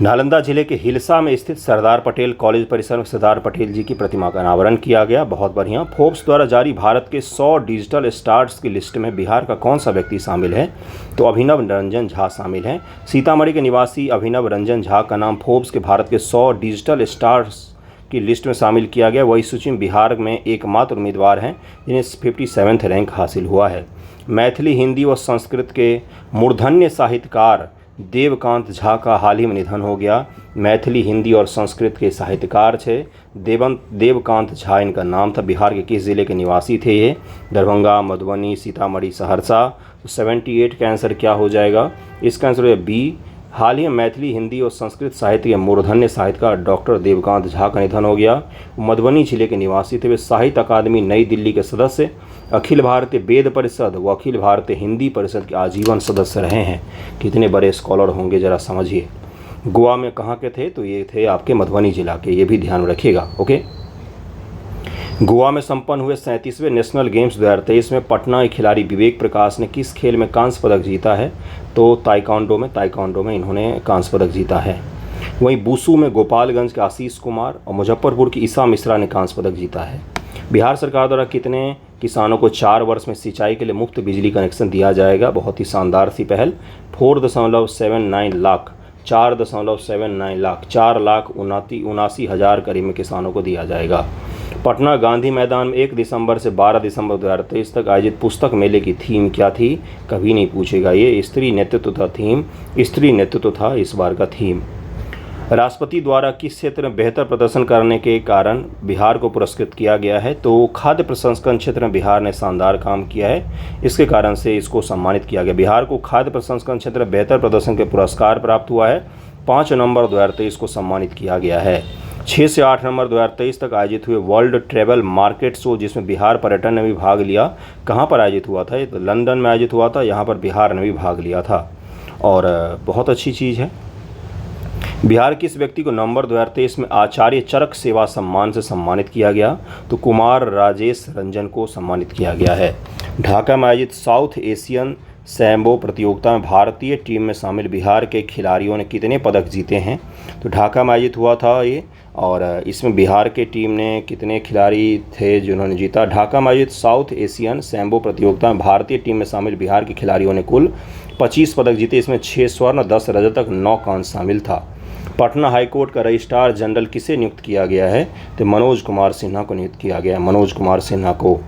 नालंदा जिले के हिलसा में स्थित सरदार पटेल कॉलेज परिसर में सरदार पटेल जी की प्रतिमा का अनावरण किया गया, बहुत बढ़िया। फोर्ब्स द्वारा जारी भारत के 100 डिजिटल स्टार्स की लिस्ट में बिहार का कौन सा व्यक्ति शामिल है? तो अभिनव रंजन झा शामिल हैं। सीतामढ़ी के निवासी अभिनव रंजन झा का नाम फोर्ब्स के भारत के 100 डिजिटल स्टार्स की लिस्ट में शामिल किया गया। वही सूची में बिहार में एकमात्र उम्मीदवार हैं जिन्हें 57वां रैंक हासिल हुआ है। मैथिली, हिंदी और संस्कृत के मूर्धन्य साहित्यकार देवकांत झा का हाल ही में निधन हो गया। मैथिली, हिंदी और संस्कृत के साहित्यकार थे देवकांत झा इनका नाम था। बिहार के किस जिले के निवासी थे ये? दरभंगा, मधुबनी, सीतामढ़ी, सहरसा। तो 78 का आंसर क्या हो जाएगा? इसका आंसर है बी। हाल ही में मैथिली, हिंदी और संस्कृत साहित्य के मूर्धन्य साहित्यकार डॉक्टर देवकांत झा का निधन हो गया। मधुबनी जिले के निवासी थे। वे साहित्य अकादमी नई दिल्ली के सदस्य, अखिल भारतीय वेद परिषद व अखिल भारतीय हिंदी परिषद के आजीवन सदस्य रहे हैं। कितने बड़े स्कॉलर होंगे, जरा समझिए। गोवा में कहाँ के थे? तो ये थे आपके मधुबनी जिला के, ये भी ध्यान रखिएगा। ओके। गोवा में संपन्न हुए 37वें नेशनल गेम्स 2023 में पटना के खिलाड़ी विवेक प्रकाश ने किस खेल में कांस्य पदक जीता है? तो ताइक्वांडो में इन्होंने कांस्य पदक जीता है। वहीं बूसू में गोपालगंज के आशीष कुमार और मुजफ्फरपुर की ईसा मिश्रा ने कांस्य पदक जीता है। बिहार सरकार द्वारा कितने किसानों को 4 वर्ष में सिंचाई के लिए मुफ्त बिजली कनेक्शन दिया जाएगा? बहुत ही शानदार सी पहल। 4.79 लाख 4.79 लाख 4,79,79,000 करीब में किसानों को दिया जाएगा। पटना गांधी मैदान में 1 दिसंबर से 12 दिसंबर 2023 तक आयोजित पुस्तक मेले की थीम क्या थी? कभी नहीं पूछेगा ये। स्त्री नेतृत्व था थीम, स्त्री नेतृत्व था इस बार का थीम। राष्ट्रपति द्वारा किस क्षेत्र में बेहतर प्रदर्शन करने के कारण बिहार को पुरस्कृत किया गया है? तो खाद्य प्रसंस्करण क्षेत्र में बिहार ने शानदार काम किया है, इसके कारण से इसको सम्मानित किया गया। बिहार को खाद्य प्रसंस्करण क्षेत्र में बेहतर प्रदर्शन के पुरस्कार प्राप्त हुआ है। 5 नवंबर 2023 को सम्मानित किया गया है। 6 से 8 नवंबर 2023 तक आयोजित हुए वर्ल्ड ट्रैवल मार्केट शो जिसमें बिहार पर्यटन ने भी भाग लिया, कहाँ पर आयोजित हुआ था? ये तो लंदन में आयोजित हुआ था, यहाँ पर बिहार ने भी भाग लिया था और बहुत अच्छी चीज़ है। बिहार किस व्यक्ति को नवंबर 2023 में आचार्य चरक सेवा सम्मान से सम्मानित किया गया? तो कुमार राजेश रंजन को सम्मानित किया गया है। ढाका में आयोजित साउथ एशियन सैम्बो प्रतियोगिता में भारतीय टीम में शामिल बिहार के खिलाड़ियों ने कितने पदक जीते हैं? तो ढाका में आयोजित हुआ था ये, और इसमें बिहार के टीम ने कितने खिलाड़ी थे जिन्होंने जीता? ढाका में आयोजित साउथ एशियन सैम्बो प्रतियोगिता में भारतीय टीम में शामिल बिहार के खिलाड़ियों ने कुल 25 पदक जीते। इसमें 6 स्वर्ण, 10 रजत, 9 कांस्य शामिल था। पटना हाईकोर्ट का रजिस्ट्रार जनरल किसे नियुक्त किया गया है? तो मनोज कुमार सिन्हा को नियुक्त किया गया है, मनोज कुमार सिन्हा को।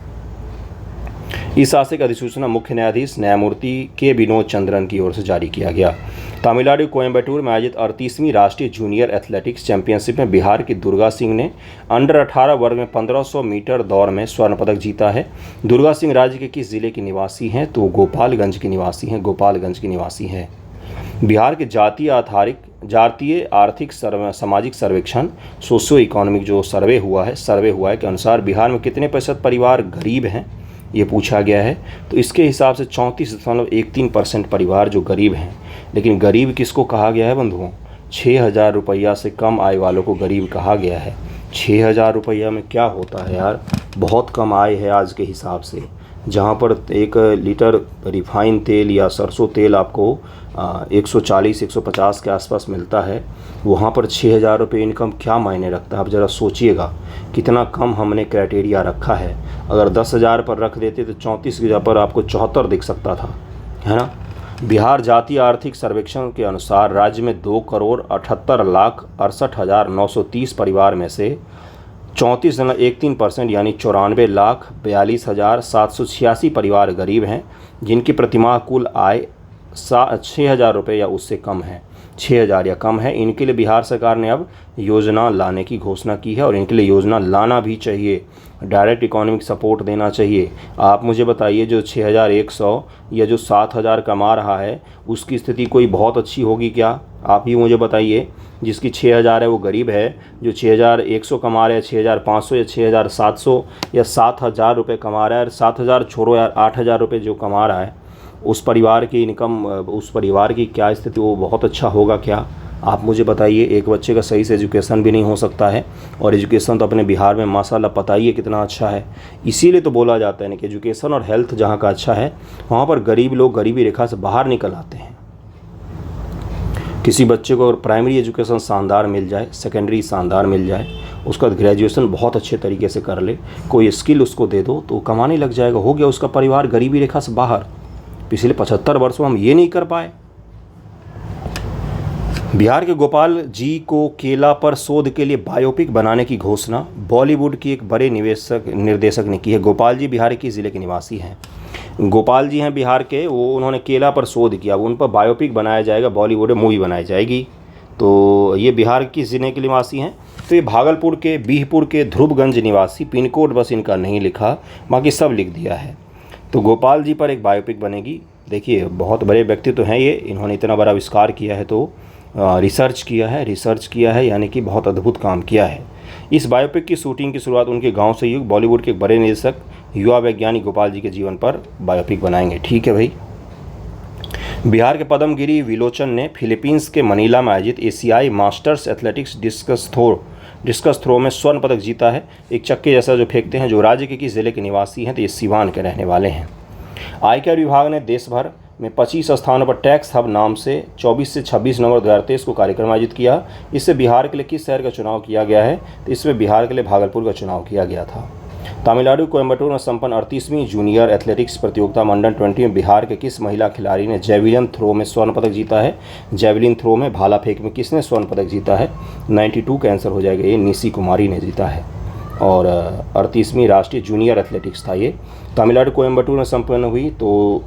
इस शासक अधिसूचना मुख्य न्यायाधीश न्यायमूर्ति के विनोद चंद्रन की ओर से जारी किया गया। तमिलनाडु कोयम्बटूर में आयोजित 38वीं राष्ट्रीय जूनियर एथलेटिक्स चैंपियनशिप में बिहार की दुर्गा सिंह ने अंडर 18 वर्ग में 1500 मीटर दौड़ में स्वर्ण पदक जीता है। दुर्गा सिंह राज्य के किस जिले की निवासी हैं? तो गोपालगंज की निवासी हैं, गोपालगंज की निवासी हैं। बिहार के जातीय आर्थिक सामाजिक सर्वेक्षण सोशियो इकोनॉमिक जो सर्वे हुआ है के अनुसार बिहार में कितने प्रतिशत परिवार गरीब हैं, ये पूछा गया है। तो इसके हिसाब से 34.13% परिवार जो गरीब हैं। लेकिन गरीब किसको कहा गया है बंधुओं? 6,000 रुपया से कम आय वालों को गरीब कहा गया है। 6,000 रुपया में क्या होता है यार, बहुत कम आय है आज के हिसाब से। जहाँ पर 1 लीटर रिफाइन तेल या सरसों तेल आपको 140-150 के आसपास मिलता है, वहाँ पर 6,000 रुपये इनकम क्या मायने रखता है? आप ज़रा सोचिएगा कितना कम हमने क्राइटेरिया रखा है। अगर 10,000 पर रख देते तो 34 की जगह पर आपको 74 दिख सकता था, है ना। बिहार जातीय आर्थिक सर्वेक्षण के अनुसार राज्य में 2,78,68,930 परिवार में से 34.13% यानी 94,42,786 परिवार गरीब हैं, जिनकी प्रतिमाह कुल आय 6,000 रुपये या उससे कम है, 6,000 या कम है। इनके लिए बिहार सरकार ने अब योजना लाने की घोषणा की है और इनके लिए योजना लाना भी चाहिए, डायरेक्ट इकोनॉमिक सपोर्ट देना चाहिए। आप मुझे बताइए, जो 6,100 या जो 7,000 कमा रहा है उसकी स्थिति कोई बहुत अच्छी होगी क्या? आप ही मुझे बताइए। जिसकी 6,000 है वो गरीब है, जो 6,100 कमा रहा है, 6,500 या 6,700 या 7,000 रुपये कमा रहा है, 7,000 छोड़ो यार, 8,000 रुपये जो कमा रहा है, उस परिवार की इनकम, उस परिवार की क्या स्थिति, वो बहुत अच्छा होगा क्या? आप मुझे बताइए, एक बच्चे का सही से एजुकेशन भी नहीं हो सकता है, और एजुकेशन तो अपने बिहार में माशाल्लाह पता ही है कितना अच्छा है। इसीलिए तो बोला जाता है ना कि एजुकेशन और हेल्थ जहाँ का अच्छा है वहाँ पर गरीब लोग गरीबी रेखा से बाहर निकल आते हैं। किसी बच्चे को अगर प्राइमरी एजुकेशन शानदार मिल जाए, सेकेंडरी शानदार मिल जाए, उसका ग्रेजुएशन बहुत अच्छे तरीके से कर ले, कोई स्किल उसको दे दो तो कमाने लग जाएगा, हो गया उसका परिवार गरीबी रेखा से बाहर। पिछले 75 वर्षों हम ये नहीं कर पाए। बिहार के गोपाल जी को केला पर शोध के लिए बायोपिक बनाने की घोषणा बॉलीवुड की एक बड़े निर्देशक ने की है। गोपाल जी बिहार के ज़िले के निवासी हैं। गोपाल जी हैं बिहार के, वो उन्होंने केला पर शोध किया, उन पर बायोपिक बनाया जाएगा, बॉलीवुड में मूवी बनाई जाएगी। तो ये बिहार की ज़िले के निवासी हैं। तो ये भागलपुर के बीहपुर के ध्रुवगंज निवासी, पिन कोड बस इनका नहीं लिखा, बाकी सब लिख दिया है। तो गोपाल जी पर एक बायोपिक बनेगी। देखिए बहुत बड़े व्यक्ति तो हैं ये, इन्होंने इतना बड़ा आविष्कार किया है, तो रिसर्च किया है यानी कि बहुत अद्भुत काम किया है। इस बायोपिक की शूटिंग की शुरुआत उनके गांव से युग बॉलीवुड के एक बड़े निर्देशक युवा वैज्ञानिक गोपाल जी के जीवन पर बायोपिक बनाएंगे। ठीक है भाई। बिहार के पद्मगिरी विलोचन ने फिलीपींस के मनीला में आयोजित एशियाई मास्टर्स एथलेटिक्स डिस्कस थ्रो में स्वर्ण पदक जीता है। एक चक्के जैसा जो फेंकते हैं, जो राज्य के किस जिले के निवासी हैं, तो ये सिवान के रहने वाले हैं। आयकर विभाग ने देश भर में 25 स्थानों पर टैक्स हब नाम से 24 से 26 नवंबर 2023 को कार्यक्रम आयोजित किया। इससे बिहार के लिए किस शहर का चुनाव किया गया है, तो इसमें बिहार के लिए भागलपुर का चुनाव किया गया था। तमिलनाडु कोयम्बटूर में संपन्न 38वीं जूनियर एथलेटिक्स प्रतियोगिता में अंडर 20 में बिहार के किस महिला खिलाड़ी ने जैवलिन थ्रो में स्वर्ण पदक जीता है। जैवलिन थ्रो में भाला फेंक में किसने स्वर्ण पदक जीता है? 92 का आंसर हो जाएगा, ये निशी कुमारी ने जीता है। और 38वीं राष्ट्रीय जूनियर एथलेटिक्स था ये, तमिलनाडु कोयम्बटूर में संपन्न हुई। तो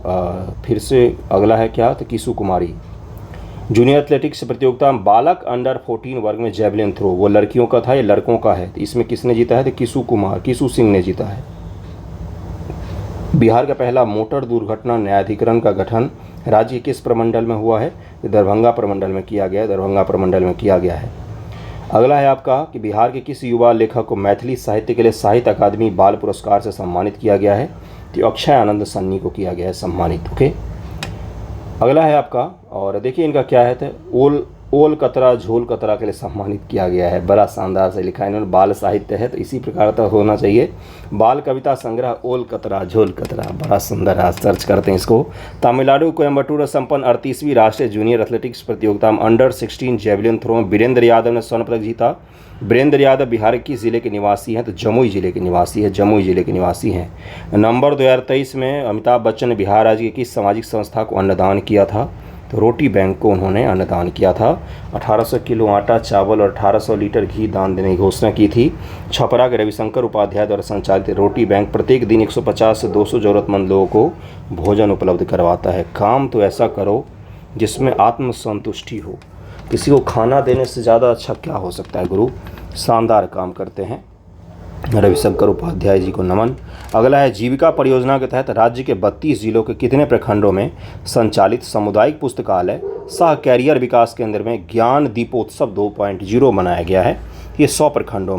फिर से अगला है क्या, तो किशु कुमारी। जूनियर एथलेटिक्स प्रतियोगिता में बालक अंडर 14 वर्ग में जैवलिन थ्रो, वो लड़कियों का था, ये लड़कों का है। तो इसमें किसने जीता है? तो किशु सिंह ने जीता है। बिहार का पहला मोटर दुर्घटना न्यायाधिकरण का गठन राज्य के किस प्रमंडल में हुआ है? दरभंगा प्रमंडल में किया गया है। अगला है आपका कि बिहार के किस युवा लेखक को मैथिली साहित्य के लिए साहित्य अकादमी बाल पुरस्कार से सम्मानित किया गया है? तो अक्षय आनंद सन्नी को किया गया है सम्मानित। ओके, अगला है आपका, और देखिए इनका क्या है, तो ओल कतरा झोल कतरा के लिए सम्मानित किया गया है। बड़ा शानदार से लिखा है इन्होंने, बाल साहित्य है तो इसी प्रकार का होना चाहिए। बाल कविता संग्रह ओल कतरा झोल कतरा, बड़ा सुंदर है, सर्च करते हैं इसको। तमिलनाडु कोयम्बटूर में संपन्न 38वीं राष्ट्रीय जूनियर एथलेटिक्स प्रतियोगिता में अंडर 16 जैवलिन थ्रो में वीरेंद्र यादव ने स्वर्ण पदक जीता। वीरेंद्र यादव बिहार के ज़िले के निवासी हैं? तो जमुई ज़िले के निवासी हैं। नवंबर 2023 में अमिताभ बच्चन ने बिहार राज्य की किस सामाजिक संस्था को अन्नदान किया था? तो रोटी बैंक को उन्होंने अन्नदान किया था। 1800 किलो आटा चावल और 1800 लीटर घी दान देने की घोषणा की थी। छपरा के रविशंकर उपाध्याय द्वारा संचालित रोटी बैंक प्रत्येक दिन 150 से 200 ज़रूरतमंद लोगों को भोजन उपलब्ध करवाता है। काम तो ऐसा करो जिसमें आत्मसंतुष्टि हो। किसी को खाना देने से ज़्यादा अच्छा क्या हो सकता है गुरु। शानदार काम करते हैं, रविशंकर उपाध्याय जी को नमन। अगला है, जीविका परियोजना के तहत राज्य के 32 जिलों के कितने प्रखंडों में संचालित सामुदायिक पुस्तकालय सह कैरियर विकास केंद्र में ज्ञान दीपोत्सव 2.0 मनाया गया है? ये 100 प्रखंडों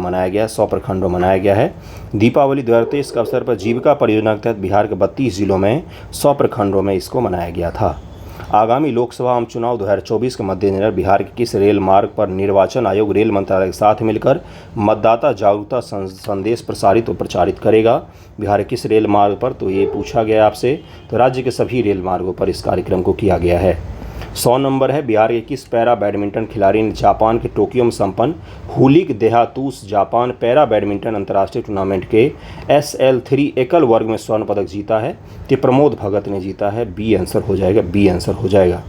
मनाया गया है। दीपावली 2023 के अवसर पर जीविका परियोजना के तहत बिहार के 32 जिलों में 100 प्रखंडों में इसको मनाया गया था। आगामी लोकसभा आम चुनाव 2024 के मद्देनजर बिहार के किस रेल मार्ग पर निर्वाचन आयोग रेल मंत्रालय के साथ मिलकर मतदाता जागरूकता संदेश प्रसारित और प्रचारित करेगा? बिहार के किस रेल मार्ग पर, तो ये पूछा गया आपसे। तो राज्य के सभी रेल मार्गों पर इस कार्यक्रम को किया गया है। 100 नंबर है, बिहार के किस पैरा बैडमिंटन खिलाड़ी ने जापान के टोक्यो में संपन्न हुलिक देहातूस जापान पैरा बैडमिंटन अंतर्राष्ट्रीय टूर्नामेंट के SL3 एकल वर्ग में स्वर्ण पदक जीता है? तो प्रमोद भगत ने जीता है। बी आंसर हो जाएगा।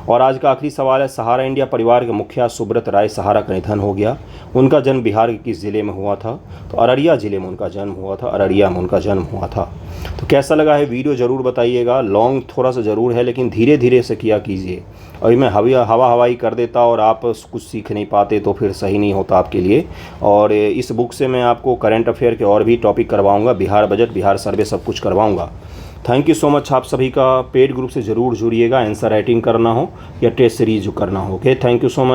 और आज का आखिरी सवाल है, सहारा इंडिया परिवार के मुखिया सुब्रत राय सहारा का निधन हो गया। उनका जन्म बिहार के किस ज़िले में हुआ था? तो अररिया ज़िले में उनका जन्म हुआ था। तो कैसा लगा है वीडियो ज़रूर बताइएगा। लॉन्ग थोड़ा सा ज़रूर है, लेकिन धीरे धीरे से किया कीजिए। अभी मैं हवाई कर देता और आप कुछ सीख नहीं पाते तो फिर सही नहीं होता आपके लिए। और इस बुक से मैं आपको करंट अफेयर के और भी टॉपिक करवाऊँगा, बिहार बजट, बिहार सर्वे, सब कुछ करवाऊँगा। Thank you so much. आप सभी का पेड ग्रुप से ज़रूर जुड़िएगा, आंसर राइटिंग करना हो या टेस्ट सीरीज करना हो। Okay, thank you so much.